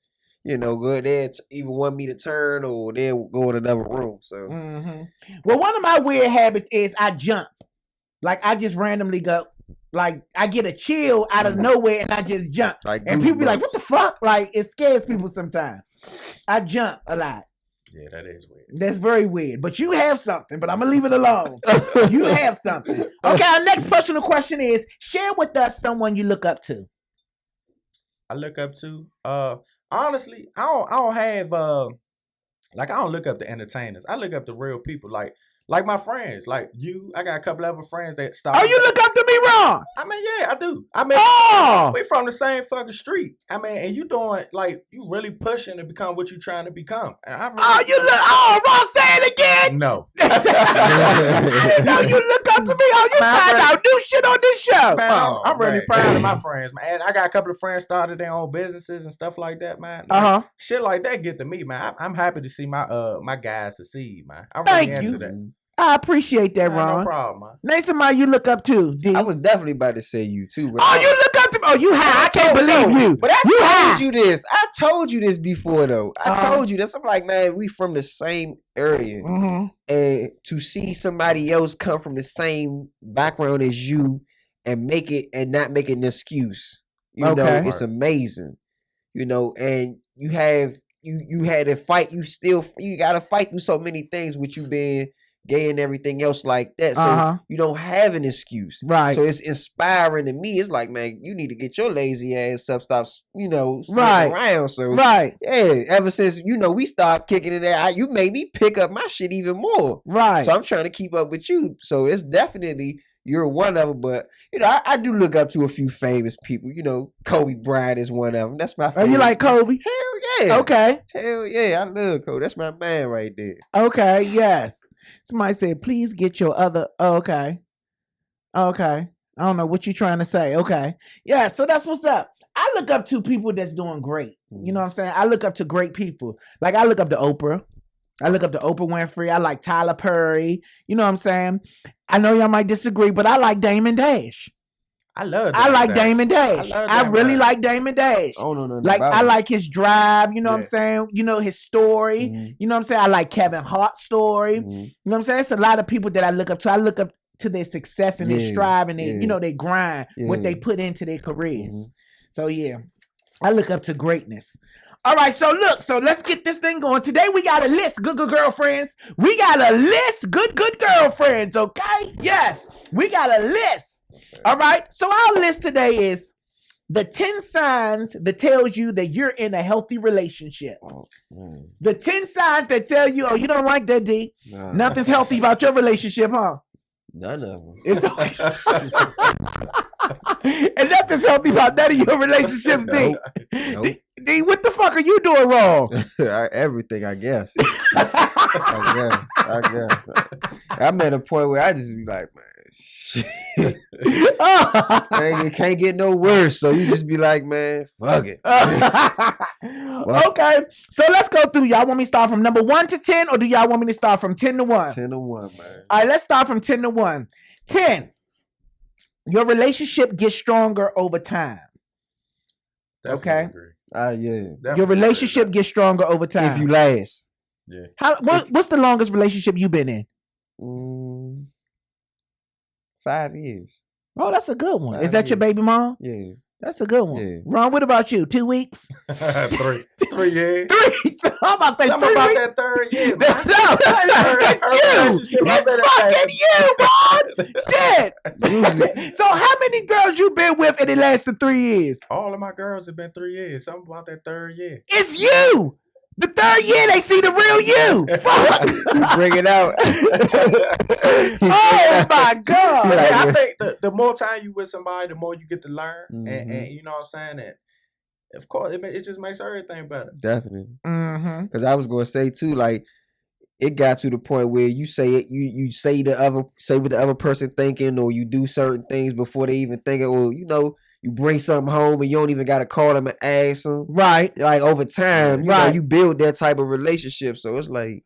go there to either want me to turn or they'll go in another room. So, well, one of my weird habits is I jump. Like I just randomly go. Like I get a chill out of nowhere and I just jump. And people be like, what the fuck? Like it scares people sometimes. I jump a lot. Yeah, that is weird. That's very weird. But you have something, but I'm gonna leave it alone. You have something. Okay, our next personal question is share with us someone you look up to. I look up to honestly, I don't have I don't look up to entertainers. I look up to real people like my friends, like you. I got a couple other friends that start. Oh, you look up to me, Ron? I mean, yeah, I do. I mean, we from the same fucking street. I mean, and you doing you really pushing to become what you trying to become. And Ron, say it again. No. I didn't know you look up to me. Oh, you find out new shit on this show. Man, I'm really proud of my friends, man. And I got a couple of friends started their own businesses and stuff like that, man. Shit like that get to me, man. I'm happy to see my guys succeed, man. I'm really into that. I appreciate that, Ron. No problem, man. Name somebody you look up to, D. I was definitely about to say you too. But you look up to me. Oh, you high. I can't believe you. But I told you this. I told you this before, though. I told you this. I'm like, man, we from the same area. And to see somebody else come from the same background as you and make it and not make it an excuse, you know, it's amazing. And you had to fight. You got to fight through so many things with you being gay and everything else like that. So you don't have an excuse. Right. So it's inspiring to me. It's like, man, you need to get your lazy ass up, stop, sitting around. So yeah, ever since, we start kicking it out, you made me pick up my shit even more. Right. So I'm trying to keep up with you. So it's definitely, you're one of them, but I do look up to a few famous people. Kobe Bryant is one of them. That's my favorite. Oh, you like Kobe? Hell yeah. Okay. Hell yeah, I love Kobe. That's my man right there. Okay, yes. Somebody said, please get your other. Oh, okay. I don't know what you're trying to say. Okay. Yeah, so that's what's up. I look up to people that's doing great. You know what I'm saying? I look up to great people. Like I look up to Oprah. I look up to Oprah Winfrey. I like Tyler Perry. You know what I'm saying? I know y'all might disagree, but I like Damon Dash. I like Damon Dash. I really like Damon Dash. Oh no. Like I like his drive, you know what I'm saying? His story. You know what I'm saying? I like Kevin Hart's story. You know what I'm saying? It's a lot of people that I look up to. I look up to their success and their strive and their their grind, what they put into their careers. So yeah. I look up to greatness. All right, so let's get this thing going. Today we got a list, good girlfriends. We got a list, good girlfriends, okay? Yes, we got a list. All right, so our list today is the 10 signs that tells you that you're in a healthy relationship. The 10 signs that tell you, oh, you don't like that, D. Nah. Nothing's healthy about your relationship, huh? None of them. It's and nothing's healthy about none of your relationships, D. Nope. D, what the fuck are you doing wrong? Everything, I guess. I guess. I'm at a point where I just be like, man, shit. It can't get no worse. So you just be like, man, fuck it. Okay, so let's go through. Y'all want me to start from number 1 to 10, or do y'all want me to start from 10 to 1? 10 to 1, man. All right, let's start from 10 to 1. 10. Your relationship gets stronger over time. Definitely okay. Agree. Yeah. Definitely your relationship gets stronger over time if you last. Yeah. What's the longest relationship you've been in? 5 years. Oh, that's a good one. Is that your baby mom? Yeah. That's a good one. Yeah. Ron, what about you? 2 weeks? 3 years. 3. I'm about to say Something 3 about weeks. that third year, No, man. it's you. It's fucking you, Ron. Shit. So how many girls you been with in the last 3 years? All of my girls have been 3 years. Something about that third year. It's you. The third year they see the real you. Fuck. You bring it out. Oh my God. Like, I think the more time you with somebody, the more you get to learn. Mm-hmm. And you know what I'm saying? And of course, it just makes everything better. Definitely. Mm-hmm. Because I was going to say too, like, it got to the point where you say it, you say what the other person thinking, or you do certain things before they even think it, or you bring something home and you don't even got to call them and ask them. Right. Like over time, you know, you build that type of relationship. So it's like.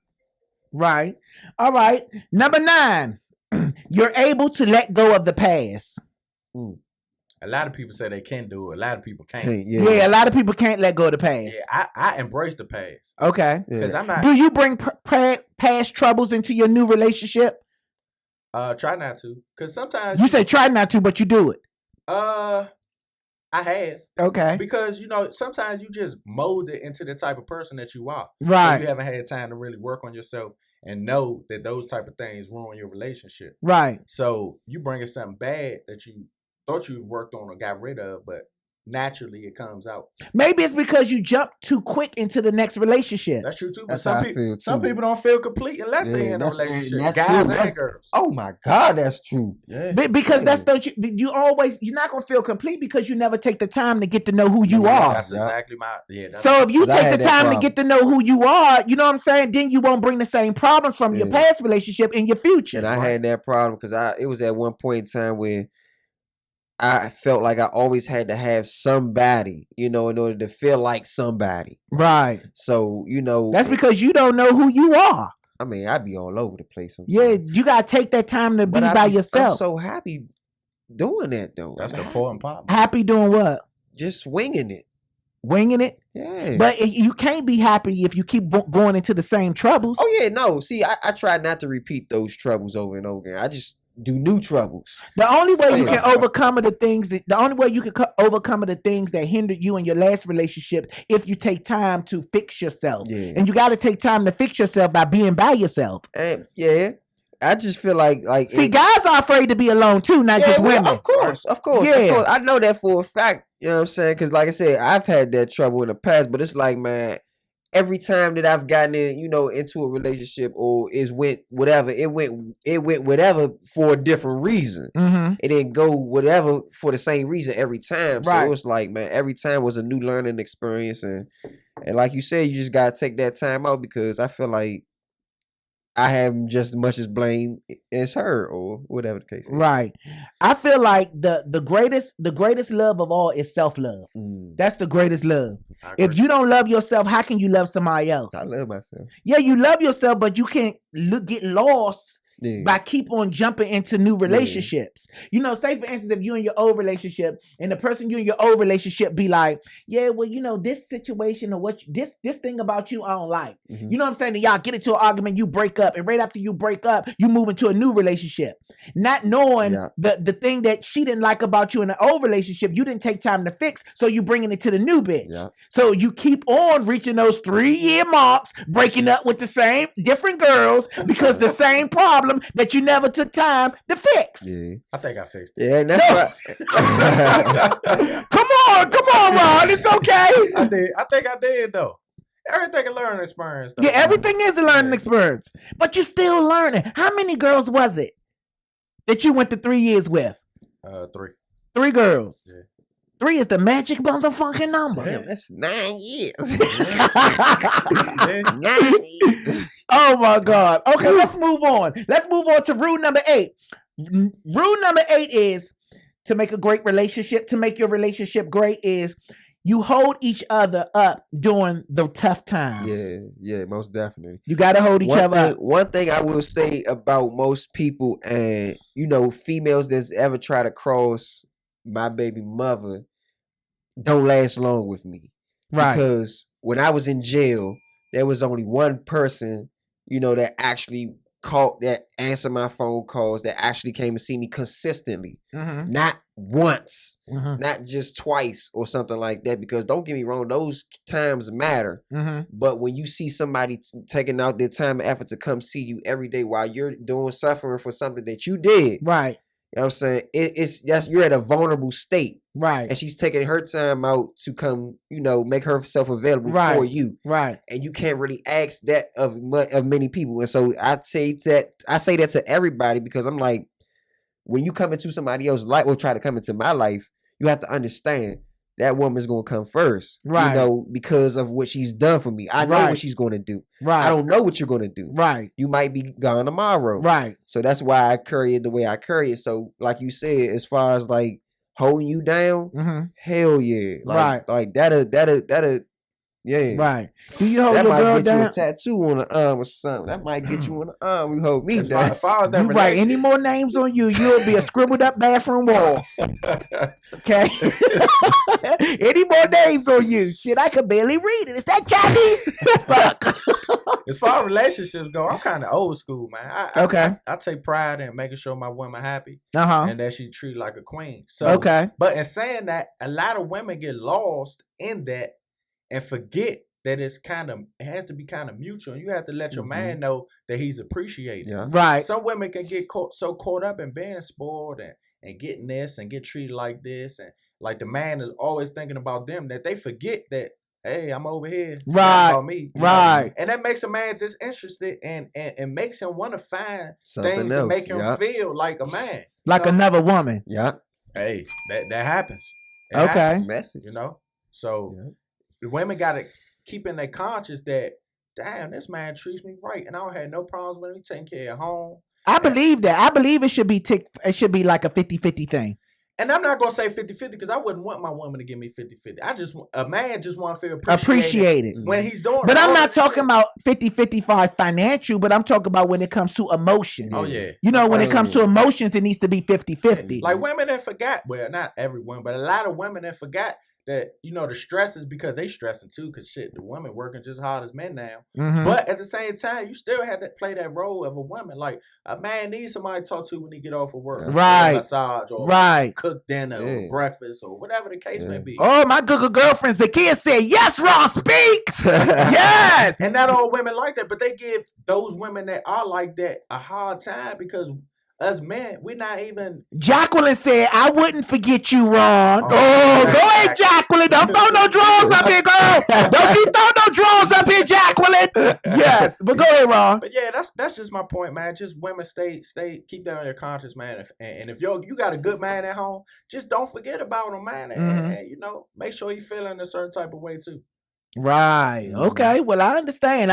Right. All right. Number 9, you're able to let go of the past. A lot of people say they can do it. A lot of people can't. Yeah, a lot of people can't let go of the past. Yeah, I embrace the past. Okay. Because I'm not. Do you bring past troubles into your new relationship? Try not to. Because sometimes. You say try not to, but you do it. I have. Okay. Because, sometimes you just mold it into the type of person that you are. Right. So you haven't had time to really work on yourself and know that those type of things ruin your relationship. Right. So you bringing something bad that you thought you worked on or got rid of, but naturally it comes out. Maybe it's because you jumped too quick into the next relationship. That's true too. That's But some people don't feel complete unless they in a relationship. Guys and girls. Oh my God, that's true. Yeah. Because you're not gonna feel complete because you never take the time to get to know who you are. That's exactly so if you take the time to get to know who you are, you know what I'm saying, then you won't bring the same problems from your past relationship in your future. And I had that problem because it was at one point in time where I felt like I always had to have somebody, in order to feel like somebody. Right. So, that's because you don't know who you are. I mean, I'd be all over the place sometimes. Yeah, you gotta take that time to be by yourself. I'm so happy doing that though. That's the important part. Happy doing what? Just winging it. Winging it? Yeah. But you can't be happy if you keep going into the same troubles. Oh yeah, no. See, I try not to repeat those troubles over and over again. I just do new troubles. The only way you can overcome the things that hindered you in your last relationship if you take time to fix yourself. Yeah. And you got to take time to fix yourself by being by yourself. And I just feel like see, guys are afraid to be alone too, not just women. Of course. Yeah. I know that for a fact. You know what I'm saying? Because like I said, I've had that trouble in the past, but it's like, man, every time that I've gotten in, into a relationship or it went whatever for a different reason. Mm-hmm. It didn't go whatever for the same reason every time. Right. So it was like, man, every time was a new learning experience. And like you said, you just got to take that time out because I feel like I have just as much as blame as her or whatever the case is. Right. I feel like the greatest love of all is self-love. That's the greatest love. If you don't love yourself, how can you love somebody else? I love myself. Yeah, you love yourself, but you can't get lost by keep on jumping into new relationships. Say for instance, if you in your old relationship and the person you in your old relationship be like, yeah, well, this situation or this thing about you I don't like. Mm-hmm. You know what I'm saying? And y'all get into an argument, you break up, and right after you break up, you move into a new relationship. Not knowing the thing that she didn't like about you in the old relationship, you didn't take time to fix, so you bringing it to the new bitch. Yeah. So you keep on reaching those 3-year marks, breaking up with the same different girls because the same problem that you never took time to fix. Yeah. I think I fixed it. Yeah, and that's right. Come on, Ron. It's okay. I think I did though. Everything a learning experience though. Yeah, everything is a learning experience. But you're still learning. How many girls was it that you went to 3 years with? 3. 3 girls. Yeah. 3 is the magic motherfucking number. Damn, that's 9 years. 9 years. Oh my God. Okay, let's move on. Let's move on to rule number 8. Rule number 8 is to make a great relationship, to make your relationship great is you hold each other up during the tough times. Yeah, most definitely. You got to hold each other up. One thing I will say about most people and, females that's ever try to cross my baby mother don't last long with me. Right. Because when I was in jail, there was only one person, that actually called, that answer my phone calls, that actually came to see me consistently, not once, not just twice or something like that. Because don't get me wrong, those times matter. But when you see somebody taking out their time and effort to come see you every day while you're suffering for something that you did, right? You know what I'm saying? You're at a vulnerable state. Right. And she's taking her time out to come, make herself available for you. Right. And you can't really ask that of many people. And so I say that to everybody, because I'm like, when you come into somebody else's life or try to come into my life, you have to understand that woman's going to come first. Right. Because of what she's done for me. I know what she's going to do. Right. I don't know what you're going to do. Right. You might be gone tomorrow. Right. So that's why I carry it the way I carry it. So like you said, as far as like holding you down, hell yeah. Like that'll yeah. Right. Do you hold that your might girl get down? you a tattoo on the arm or something. That might get you on the arm. You hold me down. You write any more names on you, you'll be a scribbled up bathroom wall. Okay. Any more names on you? Shit, I could barely read it. Is that Chinese? Fuck. As far as relationships go, I'm kind of old school, man. I take pride in making sure my woman happy, and that she treated like a queen. So, but in saying that, a lot of women get lost in that and forget that it has to be kind of mutual. You have to let your man know that he's appreciated. Yeah. Right. Some women can get so caught up in being spoiled and getting this and get treated like this, and like the man is always thinking about them, that they forget that, hey, I'm over here. Right. About me. Right. And that makes a man disinterested and makes him want to find something things else to make him feel like a man. Like another woman. Yeah. Hey, that happens. It okay. Happens, message. So the women got to keep in their conscience that, damn, this man treats me right, and I don't have no problems with him taking care of home. I believe that. I believe it should be like a 50-50 thing. And I'm not going to say 50-50 because I wouldn't want my woman to give me 50-50. A man just want to feel appreciated when he's doing it. But I'm not talking about 50-55 financial, but I'm talking about when it comes to emotions. Oh, yeah. When it comes to emotions, it needs to be 50-50. Like women that forgot, well, not everyone, but a lot of women that forgot that, the stress is because they stressing too, because shit, the women working just hard as men now. But at the same time, you still have to play that role of a woman. Like a man needs somebody to talk to when he get off of work. Right. Or massage or cook dinner or breakfast or whatever the case may be. Oh, my good girlfriend Zakia said, yes, Ron, speak. Yes. And not all women like that, but they give those women that are like that a hard time because us men, we're not even. Jacqueline said, I wouldn't forget you, Ron. Go ahead, Jacqueline. Don't throw no drawers up here, girl. Don't you throw no drawers up here, Jacqueline. Yes, but go ahead, Ron. But yeah, that's just my point, man. Just women stay, keep that on your conscience, man. And if you got a good man at home, just don't forget about him, man. And make sure he feeling a certain type of way too. Right. Okay. Well, I understand.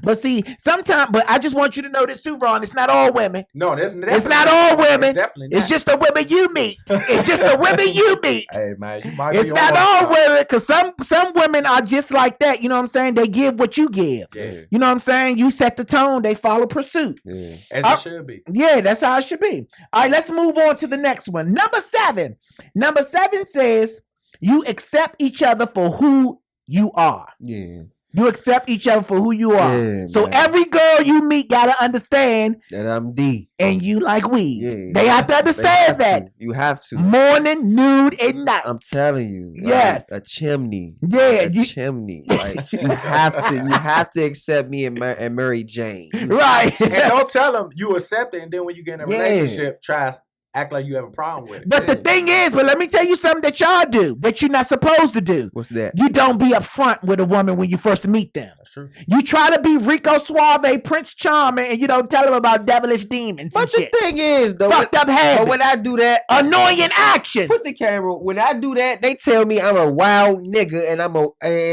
But see, sometimes, but I just want you to know this too, Ron. It's not all women. No, it's not all women. Definitely not. It's just the women you meet. It's just the women you meet. Hey, man, you might it's not all women, because some women are just like that. You know what I'm saying? They give what you give. Yeah. You know what I'm saying? You set the tone. They follow pursuit. Yeah. As it should be. Yeah, that's how it should be. All right, let's move on to the next one. Number 7. Number 7 says you accept each other for who you are. Yeah. You accept each other for who you are. Yeah, so man. every girl you meet gotta understand that I'm D and you like weed. Yeah. They have to understand that. You have to. Morning, nude, and night. I'm telling you. Yes. Like a chimney. Yeah. Chimney. Like you have to accept me and Mary Jane. Right. And don't tell them you accept it, and then when you get in a relationship, try act like you have a problem with it. But the thing is, let me tell you something that y'all do that you're not supposed to do. What's that? You don't be upfront with a woman when you first meet them. That's true. You try to be Rico Suave, Prince Charming, and you don't tell them about devilish demons. But the thing is, though, fucked up habits. But when I do that, annoying actions. Put the camera. When I do that, they tell me I'm a wild nigga and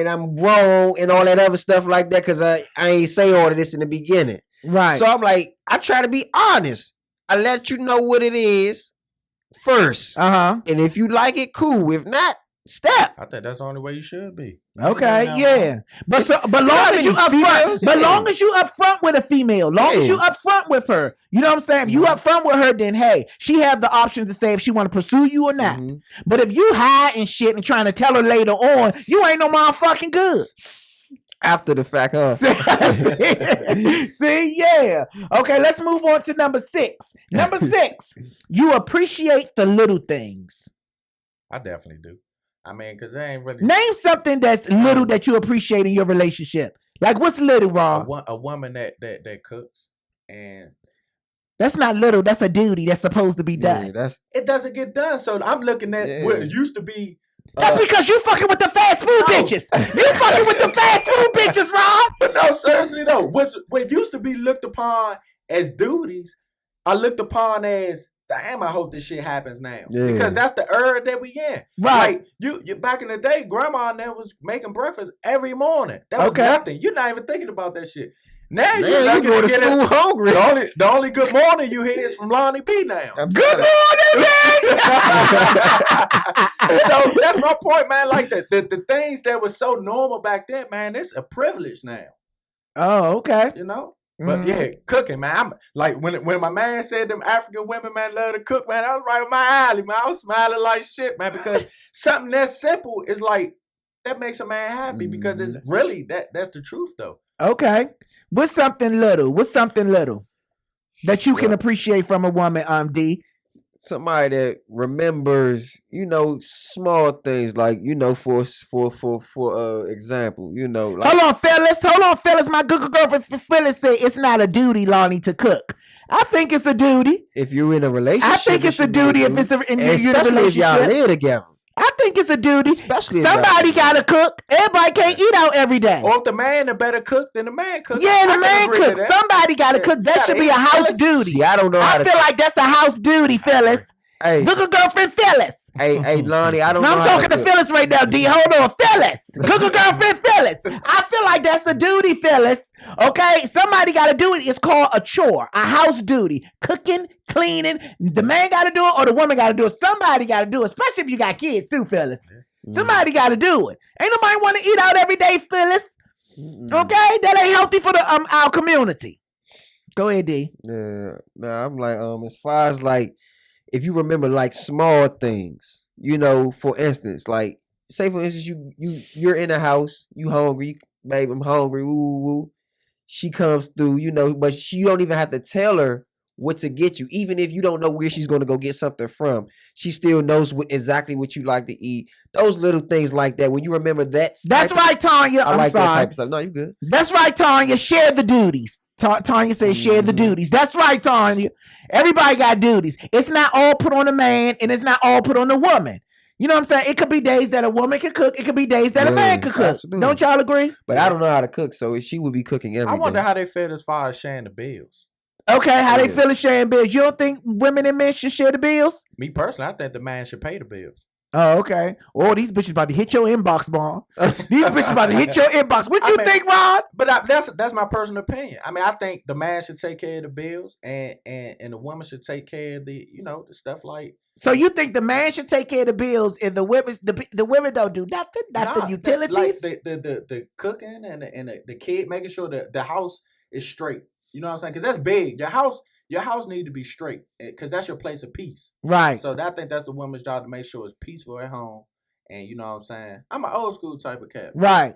I'm wrong and all that other stuff like that because I ain't say all of this in the beginning. Right. So I'm like, I try to be honest. I let you know what it is first. And if you like it, cool. If not, step. I think that's the only way you should be. Okay, yeah. But long as you upfront with a female, as you upfront with her, you know what I'm saying? If you upfront with her, then hey, she have the option to say if she want to pursue you or not. But if you hide and shit and trying to tell her later on, you ain't no motherfucking good. After the fact, huh? See, yeah. Okay, let's move on to number 6. Number 6, you appreciate the little things. I definitely do. I mean, because they ain't really... Name something that's little that you appreciate in your relationship. Like, what's little, Ron? A woman that cooks. And... That's not little. That's a duty that's supposed to be done. Yeah, it doesn't get done. So I'm looking at what it used to be. That's because you fucking with the fast food bitches. You fucking with the fast food bitches, Ron. But no, seriously though, what used to be looked upon as duties, I looked upon as, damn, I hope this shit happens now. Yeah. Because that's the era that we in. Right. Like, you back in the day, grandma and them was making breakfast every morning. That was nothing. You're not even thinking about that shit. Now you go to school hungry. The only good morning you hear is from Lonnie Bee now. Good morning, bitch. So that's my point, man. Like the things that were so normal back then, man, it's a privilege now. Oh, okay. You know? But yeah, cooking, man. I'm like when my man said them African women, man, love to cook, man, I was right on my alley, man. I was smiling like shit, man, because something that simple is like that makes a man happy because it's really that's the truth though. Okay. What's something little that you can appreciate from a woman, D? Somebody that remembers, small things like, for example, like, Hold on, fellas. My good girlfriend Phyllis said it's not a duty, Lonnie, to cook. I think it's a duty. If you're in a relationship, I think it's a duty if it's in your especially relationship. if y'all live together. I think it's a duty. Especially somebody gotta cook. Everybody can't eat out every day. Or if the man a better cook than the man cooks. Yeah, the man cooks. Somebody gotta cook. That should be a house duty. See, I don't know. I feel like that's a house duty, Phyllis. Hey, Cook a girlfriend, Phyllis. Hey, Lonnie, I don't know. I'm talking to Phyllis right now, D. Hold on, Phyllis. Cook a girlfriend, Phyllis. I feel like that's a duty, Phyllis. Okay, somebody got to do it. It's called a chore, a house duty. Cooking, cleaning. The man got to do it or the woman got to do it. Somebody got to do it, especially if you got kids too, Phyllis. Somebody got to do it. Ain't nobody want to eat out every day, Phyllis. Okay, that ain't healthy for the our community. Go ahead, D. Yeah, nah, I'm like, as far as like, if you remember like small things, for instance, like say for instance, you're in a house, you hungry, babe, I'm hungry, woo. She comes through, but you don't even have to tell her what to get you. Even if you don't know where she's going to go get something from, she still knows exactly what you like to eat. Those little things like that. When you remember that. That's right, Tanya. I like that type of stuff. No, you good. That's right, Tanya. Share the duties. Tanya says share the duties. That's right, Tanya. Everybody got duties. It's not all put on a man and it's not all put on the woman. You know what I'm saying? It could be days that a woman can cook. It could be days that a man can cook. Absolutely. Don't y'all agree? But I don't know how to cook, so she would be cooking every day. I wonder how they feel as far as sharing the bills. Okay, how they feel as sharing bills. You don't think women and men should share the bills? Me personally, I think the man should pay the bills. Oh, okay. Oh, these bitches about to hit your inbox, Mom. These bitches about to hit your inbox. What you think, Rod? But that's my personal opinion. I mean, I think the man should take care of the bills, and the woman should take care of the the stuff like. So you think the man should take care of the bills, and the women don't do nothing, not the utilities, like the cooking and the kid, making sure that the house is straight. You know what I'm saying? Because that's big. Your house need to be straight because that's your place of peace. Right. So I think that's the woman's job to make sure it's peaceful at home. And you know what I'm saying? I'm an old school type of cat. Right.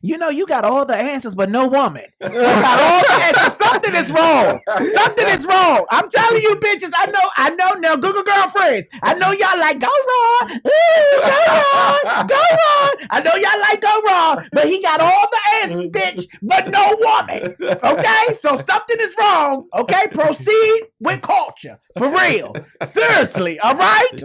You got all the answers, but no woman. You got all the answers. Something is wrong. Something is wrong. I'm telling you, bitches. I know. Now, Google girlfriends. I know y'all like go Ron. Ooh, go Ron. I know y'all like go Ron, but he got all the answers, bitch, but no woman. Okay, so something is wrong. Okay, proceed with culture for real. Seriously. All right.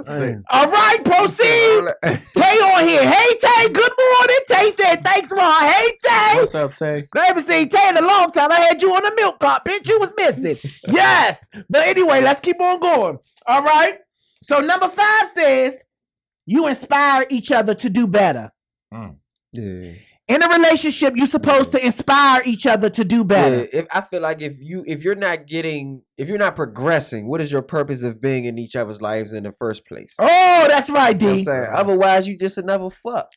All right. Proceed. Tay on here. Hey Tay. Good morning. Tay said thanks, Ron. Hey Tay. What's up, Tay? I haven't seen Tay in a long time. I had you on the milk cart, bitch. You was missing. Yes. But anyway, let's keep on going. All right. So number 5 says you inspire each other to do better. Yeah. In a relationship, you're supposed to inspire each other to do better. Yeah, I feel like if you're not progressing, what is your purpose of being in each other's lives in the first place? Oh, that's right, D. You know what I'm saying? Otherwise, you just another fuck.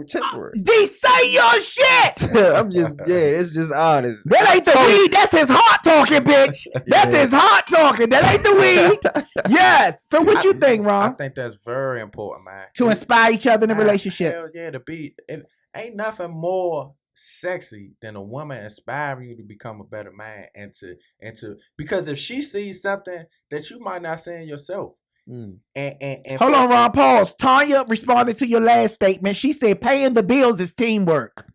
Temporary. D, say your shit. It's just honest. That ain't the weed. That's his heart talking, bitch. That's his heart talking. That ain't the weed. Yes. So what you think, Ron? I think that's very important, man. To inspire each other in a relationship. Hell yeah, ain't nothing more sexy than a woman inspiring you to become a better man and to because if she sees something that you might not see in yourself. And hold on, Ron, pause. Tanya responded to your last statement. She said paying the bills is teamwork.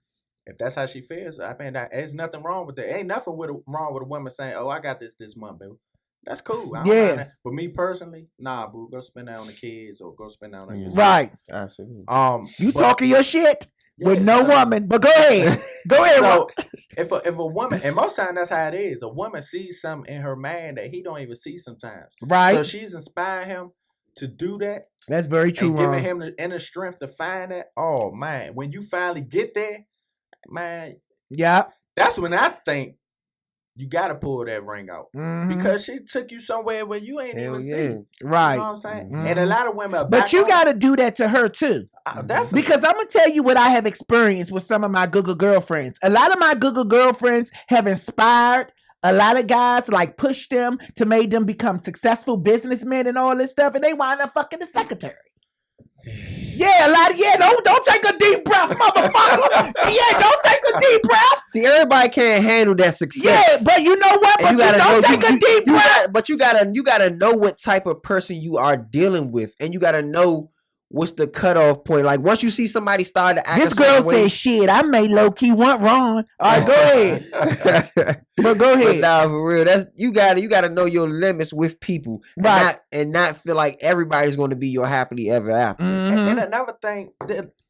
If that's how she feels, I mean, there's nothing wrong with that. Ain't nothing wrong with a woman saying, "Oh, I got this month, boo." That's cool. I don't mind that. But me personally, nah, boo, go spend that on the kids or go spend that on yourself. Right. Absolutely. You talking your shit with no woman, but go ahead. Go ahead. So if a woman, and most times that's how it is, a woman sees something in her man that he don't even see sometimes. Right. So she's inspiring him to do that. That's very true. And giving him the inner strength to find that. Oh man, when you finally get there, man. Yeah. That's when I think you gotta pull that ring out. Because she took you somewhere where you ain't even see. Right. You know what I'm saying? And a lot of women but you gotta do that to her too. Definitely. Because I'm gonna tell you what I have experienced with some of my Google girlfriends. A lot of my Google girlfriends have inspired a lot of guys, like pushed them to make them become successful businessmen and all this stuff, and they wind up fucking the secretary. Yeah, a lot of don't take a deep breath, motherfucker. Don't take a deep breath. See, everybody can't handle that success. Yeah, but you know what? But you don't take a deep breath. But you gotta know what type of person you are dealing with, and you gotta know what's the cutoff point. Like once you see somebody start to act, this girl said, "Shit, I may low key want wrong." All right, go ahead. But go ahead. But nah, for real, that's you gotta know your limits with people, right? And not feel like everybody's going to be your happily ever after. And another thing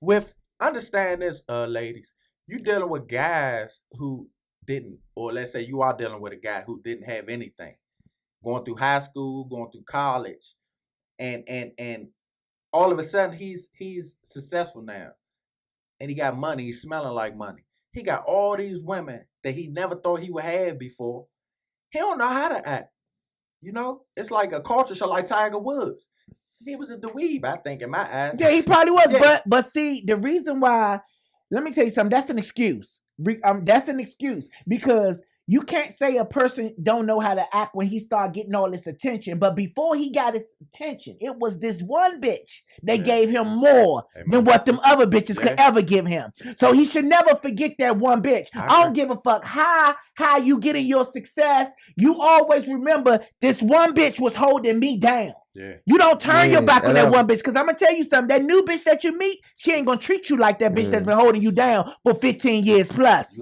with understand this, ladies, you dealing with guys who didn't, or let's say you are dealing with a guy who didn't have anything, going through high school, going through college, and all of a sudden he's successful now, and he got money. He's smelling like money. He got all these women that he never thought he would have before. He don't know how to act. You know, it's like a culture show, like Tiger Woods. He was a dweeb, I think, in my eyes. Yeah, he probably was. Yeah. But see, the reason why, let me tell you something. That's an excuse. That's an excuse because you can't say a person don't know how to act when he start getting all this attention. But before he got his attention, it was this one bitch that gave him more than what them other bitches could ever give him. So he should never forget that one bitch. I don't give a fuck how you getting your success. You always remember this one bitch was holding me down. Yeah. You don't turn your back on that one bitch, because I'm gonna tell you something. That new bitch that you meet, she ain't gonna treat you like that bitch that's been holding you down for 15 years plus.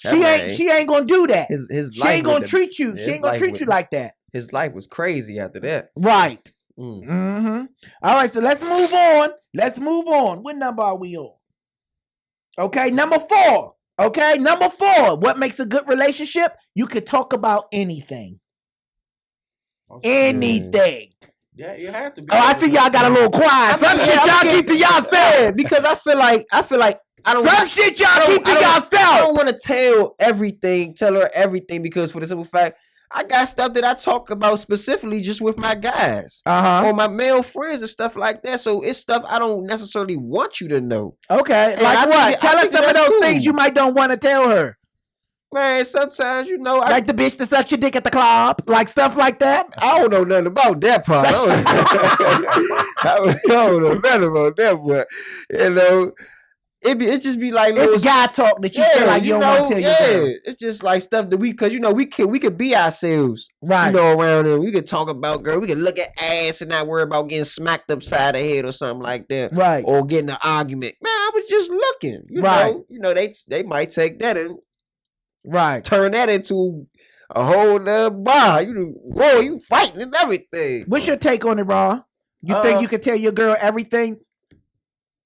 She ain't gonna do that. She ain't gonna treat you. She ain't gonna treat you like that. His life was crazy after that. Right. All right, so let's move on. What number are we on? Okay, number 4. Okay, number 4. What makes a good relationship? You could talk about anything. Anything. Yeah, you have to be. Oh, I see y'all got a little quiet. Some shit y'all keep to yourself. Because I feel like I don't. Some shit y'all keep to yourself. I don't want to tell her everything because for the simple fact, I got stuff that I talk about specifically just with my guys or my male friends and stuff like that. So it's stuff I don't necessarily want you to know. Okay, like what? Tell us some of those things you might don't want to tell her. Man, sometimes, like the bitch that sucked your dick at the club, like stuff like that. I don't know nothing about that part. I don't know nothing about that, but it just be like it's guy talk that you feel like you don't want to tell your girl. It's just like stuff that we could be ourselves, right? Around there. We could talk about girl. We could look at ass and not worry about getting smacked upside the head or something like that, right? Or getting an argument. Man, I was just looking, know. They might take that and. Right. Turn that into a whole nother bar. You fighting and everything. What's your take on it, Raw? You think you can tell your girl everything?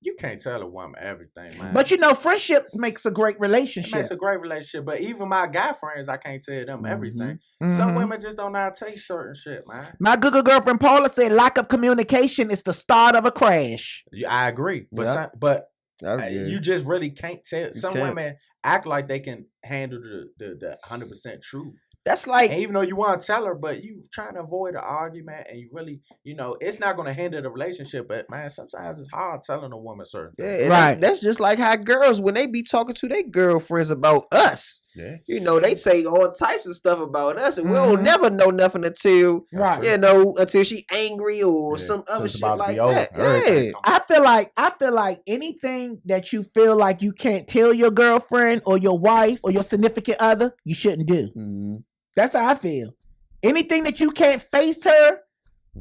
You can't tell a woman everything, man. But friendships makes a great relationship. It makes a great relationship. But even my guy friends, I can't tell them everything. Some women just don't know how to take certain shit, man. My good girlfriend Paula said lack of communication is the start of a crash. I agree. But you just really can't tell. Some women act like they can handle the 100% truth. That's like, and even though you want to tell her, but you trying to avoid an argument, and you really, it's not going to hinder the relationship. But man, sometimes it's hard telling a woman certain things. Right. That's just like how girls, when they be talking to their girlfriends about us, Yeah. You know, they say all types of stuff about us, and we don't never know nothing until until she angry or some other shit like that. Yeah. I feel like anything that you feel like you can't tell your girlfriend or your wife or your significant other, you shouldn't do. Mm-hmm. That's how I feel. Anything that you can't face her,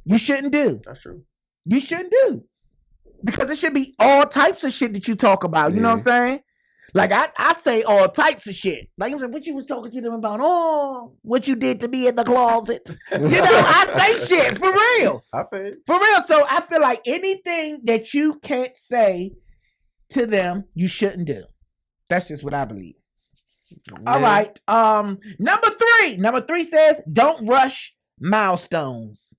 you shouldn't do. That's true. You shouldn't do. Because it should be all types of shit that you talk about. You know what I'm saying? Like, I say all types of shit. Like, what you was talking to them about? Oh, what you did to me in the closet. You know, I say shit, for real. I feel it. For real. So I feel like anything that you can't say to them, you shouldn't do. That's just what I believe. Yeah. All right. Number three says, don't rush milestones.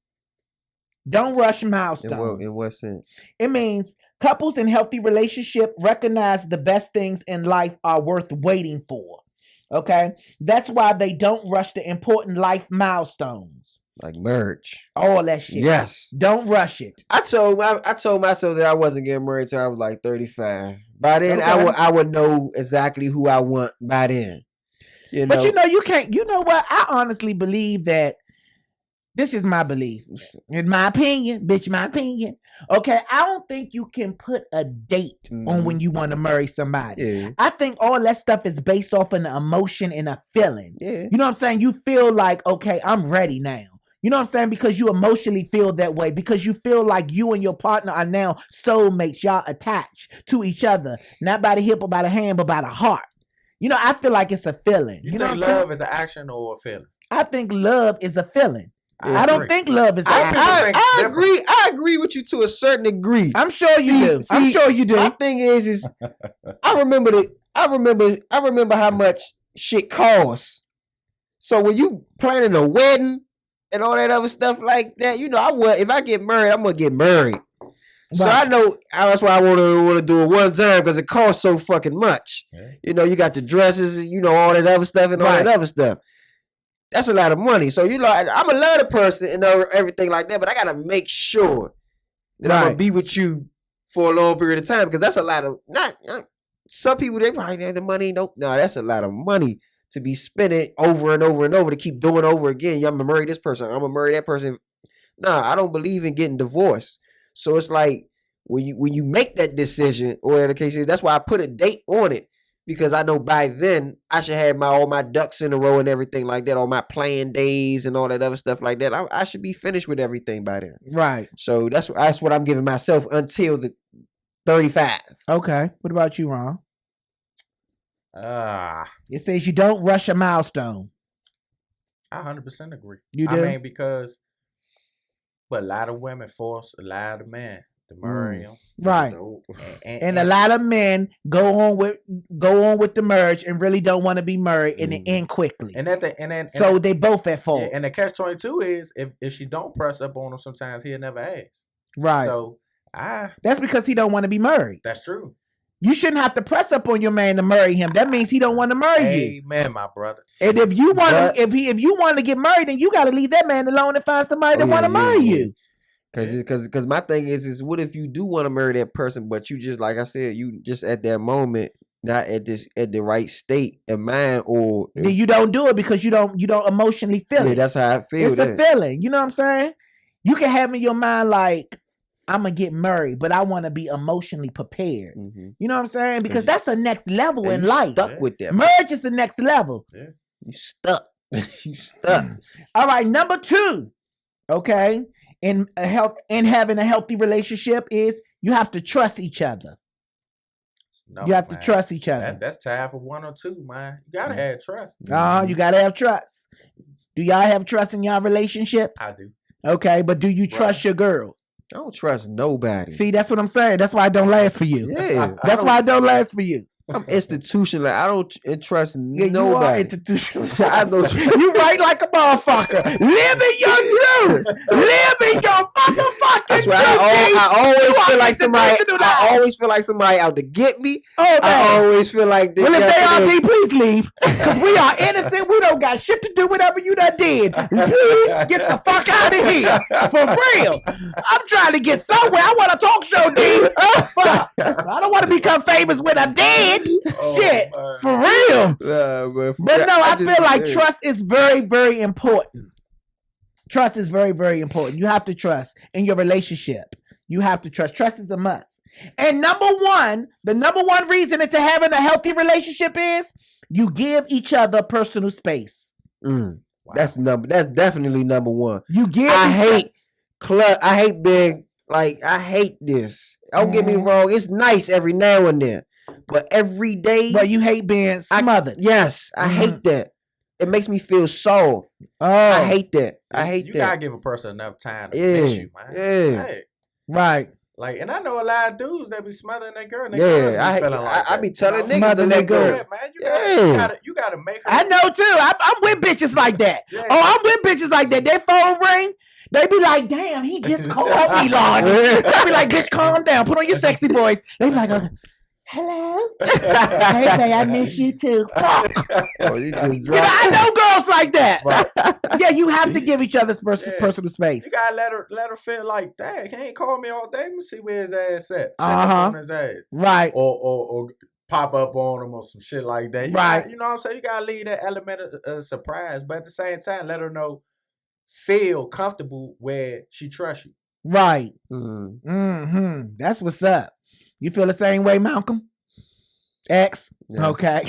Don't rush milestones. In what sense? It means couples in healthy relationship recognize the best things in life are worth waiting for. Okay? That's why they don't rush the important life milestones. Like marriage. All that shit. Yes. Don't rush it. I told myself that I wasn't getting married till I was like 35. By then, I would know exactly who I want by then. You know? But you can't. You know what? I honestly believe that. This is my belief. In my opinion, bitch, my opinion. Okay, I don't think you can put a date on when you want to marry somebody. Yeah. I think all that stuff is based off an emotion and a feeling. Yeah. You know what I'm saying? You feel like, okay, I'm ready now. You know what I'm saying? Because you emotionally feel that way. Because you feel like you and your partner are now soulmates. Y'all attached to each other. Not by the hip or by the hand, but by the heart. You know, I feel like it's a feeling. You think love is an action or a feeling? I think love is a feeling. I don't think love is. I agree. I agree with you to a certain degree. I'm sure you do. I'm sure you do. My thing is I remember how much shit costs. So when you planning a wedding and all that other stuff like that, you know, if I get married, I'm gonna get married. Right. So I know that's why I want to do it one time because it costs so fucking much. Yeah. You know, you got the dresses, you know, all that other stuff and all that other stuff. That's a lot of money. So, you know, I'm a lot of person and everything like that, but I got to make sure that I'm going to be with you for a long period of time because that's a lot of, some people, they probably have the money. Nope. No, that's a lot of money to be spending over and over and over to keep doing over again. I'm going to marry this person. I'm going to marry that person. Nah, I don't believe in getting divorced. So it's like when you make that decision, or in the case is, that's why I put a date on it. Because I know by then I should have all my ducks in a row and everything like that, all my playing days and all that other stuff like that. I should be finished with everything by then. Right. So that's what I'm giving myself until the 35. Okay. What about you, Ron? It says you don't rush a milestone. I 100% agree. You do? I mean, because a lot of women force a lot of men to marry them. Right. And a lot of men go on with the marriage and really don't want to be married and it end quickly. So they both at fault. And the catch-22 is if she don't press up on him sometimes, he'll never ask. Right. So that's because he don't want to be married. That's true. You shouldn't have to press up on your man to marry him. That means he don't want to marry you. Amen, my brother. And if you want if you want to get married, then you got to leave that man alone and find somebody that want to marry you. Because my thing is what if you do want to marry that person, but you just, like I said, you just at that moment not at the right state of mind, or then you don't do it because you don't emotionally feel it. Yeah, that's how I feel. It's a feeling. You know what I'm saying? You can have in your mind like, I'm gonna get married, but I want to be emotionally prepared. Mm-hmm. You know what I'm saying? Because that's the next level in life. Stuck with that. Marriage is the next level. Yeah. You stuck. You stuck. All right, number 2. Okay. In having a healthy relationship is you have to trust each other. No, you have to trust each other. That's time for 1 or 2, man. You gotta have trust. You gotta have trust. Do y'all have trust in y'all relationships? I do. Okay, but do you trust your girls? I don't trust nobody. See, that's what I'm saying. That's why I don't last for you. Yeah, that's why I don't last for you. I'm institutional. I don't trust nobody. You are institutional. I know. You right like a motherfucker. Live in your truth. Live in your motherfucking talking to, I always feel like somebody. I always feel like somebody out to get me. Oh, I always feel like. Well, if they are, please leave. Because we are innocent. We don't got shit to do whatever you done did. Please get the fuck out of here. For real. I'm trying to get somewhere. I want a talk show, D. Fuck. I don't want to become famous when I'm dead. Shit. Man. For real. But no, I feel like trust is very, very important. Trust is very, very important. You have to trust in your relationship. You have to trust. Trust is a must. And the number one reason into having a healthy relationship is you give each other personal space. Wow. That's definitely number one. You give. I hate being like. I hate this. Don't get me wrong. It's nice every now and then, but every day. But you hate being smothered. Yes, I hate that. It makes me feel soft. Oh, I hate that. You gotta give a person enough time to miss you, man. Yeah, hey. Right. Like, and I know a lot of dudes that be smothering that girl. I be telling niggas to let go. Man, you gotta make her. I know too. I'm with bitches like that. Yeah. Oh, I'm with bitches like that. Their phone ring. They be like, damn, he just called me, Lonnie. They be like, bitch, calm down. Put on your sexy voice. They be like, hello? Hey, babe, I miss you too. I know girls like that. Right. Yeah, you have to give each other personal space. You gotta let her feel like, dang, he ain't called me all day. Let me see where his ass at. On his ass. Right. Or pop up on him or some shit like that. Right. You know what I'm saying? You gotta leave that element of surprise, but at the same time, let her know, feel comfortable where she trusts you. Right. Mm-hmm. That's what's up. You feel the same way, Malcolm? X? Yes. Okay.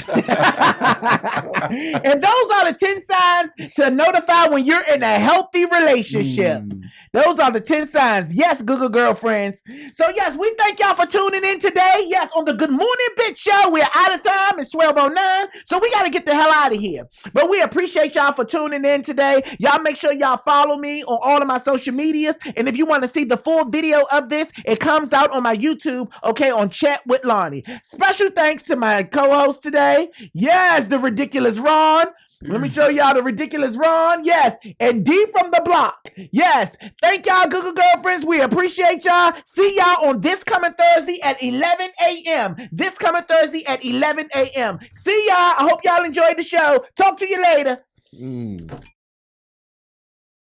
And those are the 10 signs to notify when you're in a healthy relationship. Those are the 10 signs. Yes, Google girlfriends. So yes, we thank y'all for tuning in today. Yes, on the Good Morning Bitch Show. We're out of time. It's 12:09. So we got to get the hell out of here. But we appreciate y'all for tuning in today. Y'all make sure y'all follow me on all of my social medias. And if you want to see the full video of this, it comes out on my YouTube, okay, on Chat with Lonnie. Special thanks to my co-host today. Yes, the ridiculous Ron. Let me show y'all the ridiculous Ron. Yes. And D from the block. Yes. Thank y'all, Google girlfriends. We appreciate y'all. See y'all on this coming Thursday at 11 a.m. This coming Thursday at 11 a.m. See y'all. I hope y'all enjoyed the show. Talk to you later.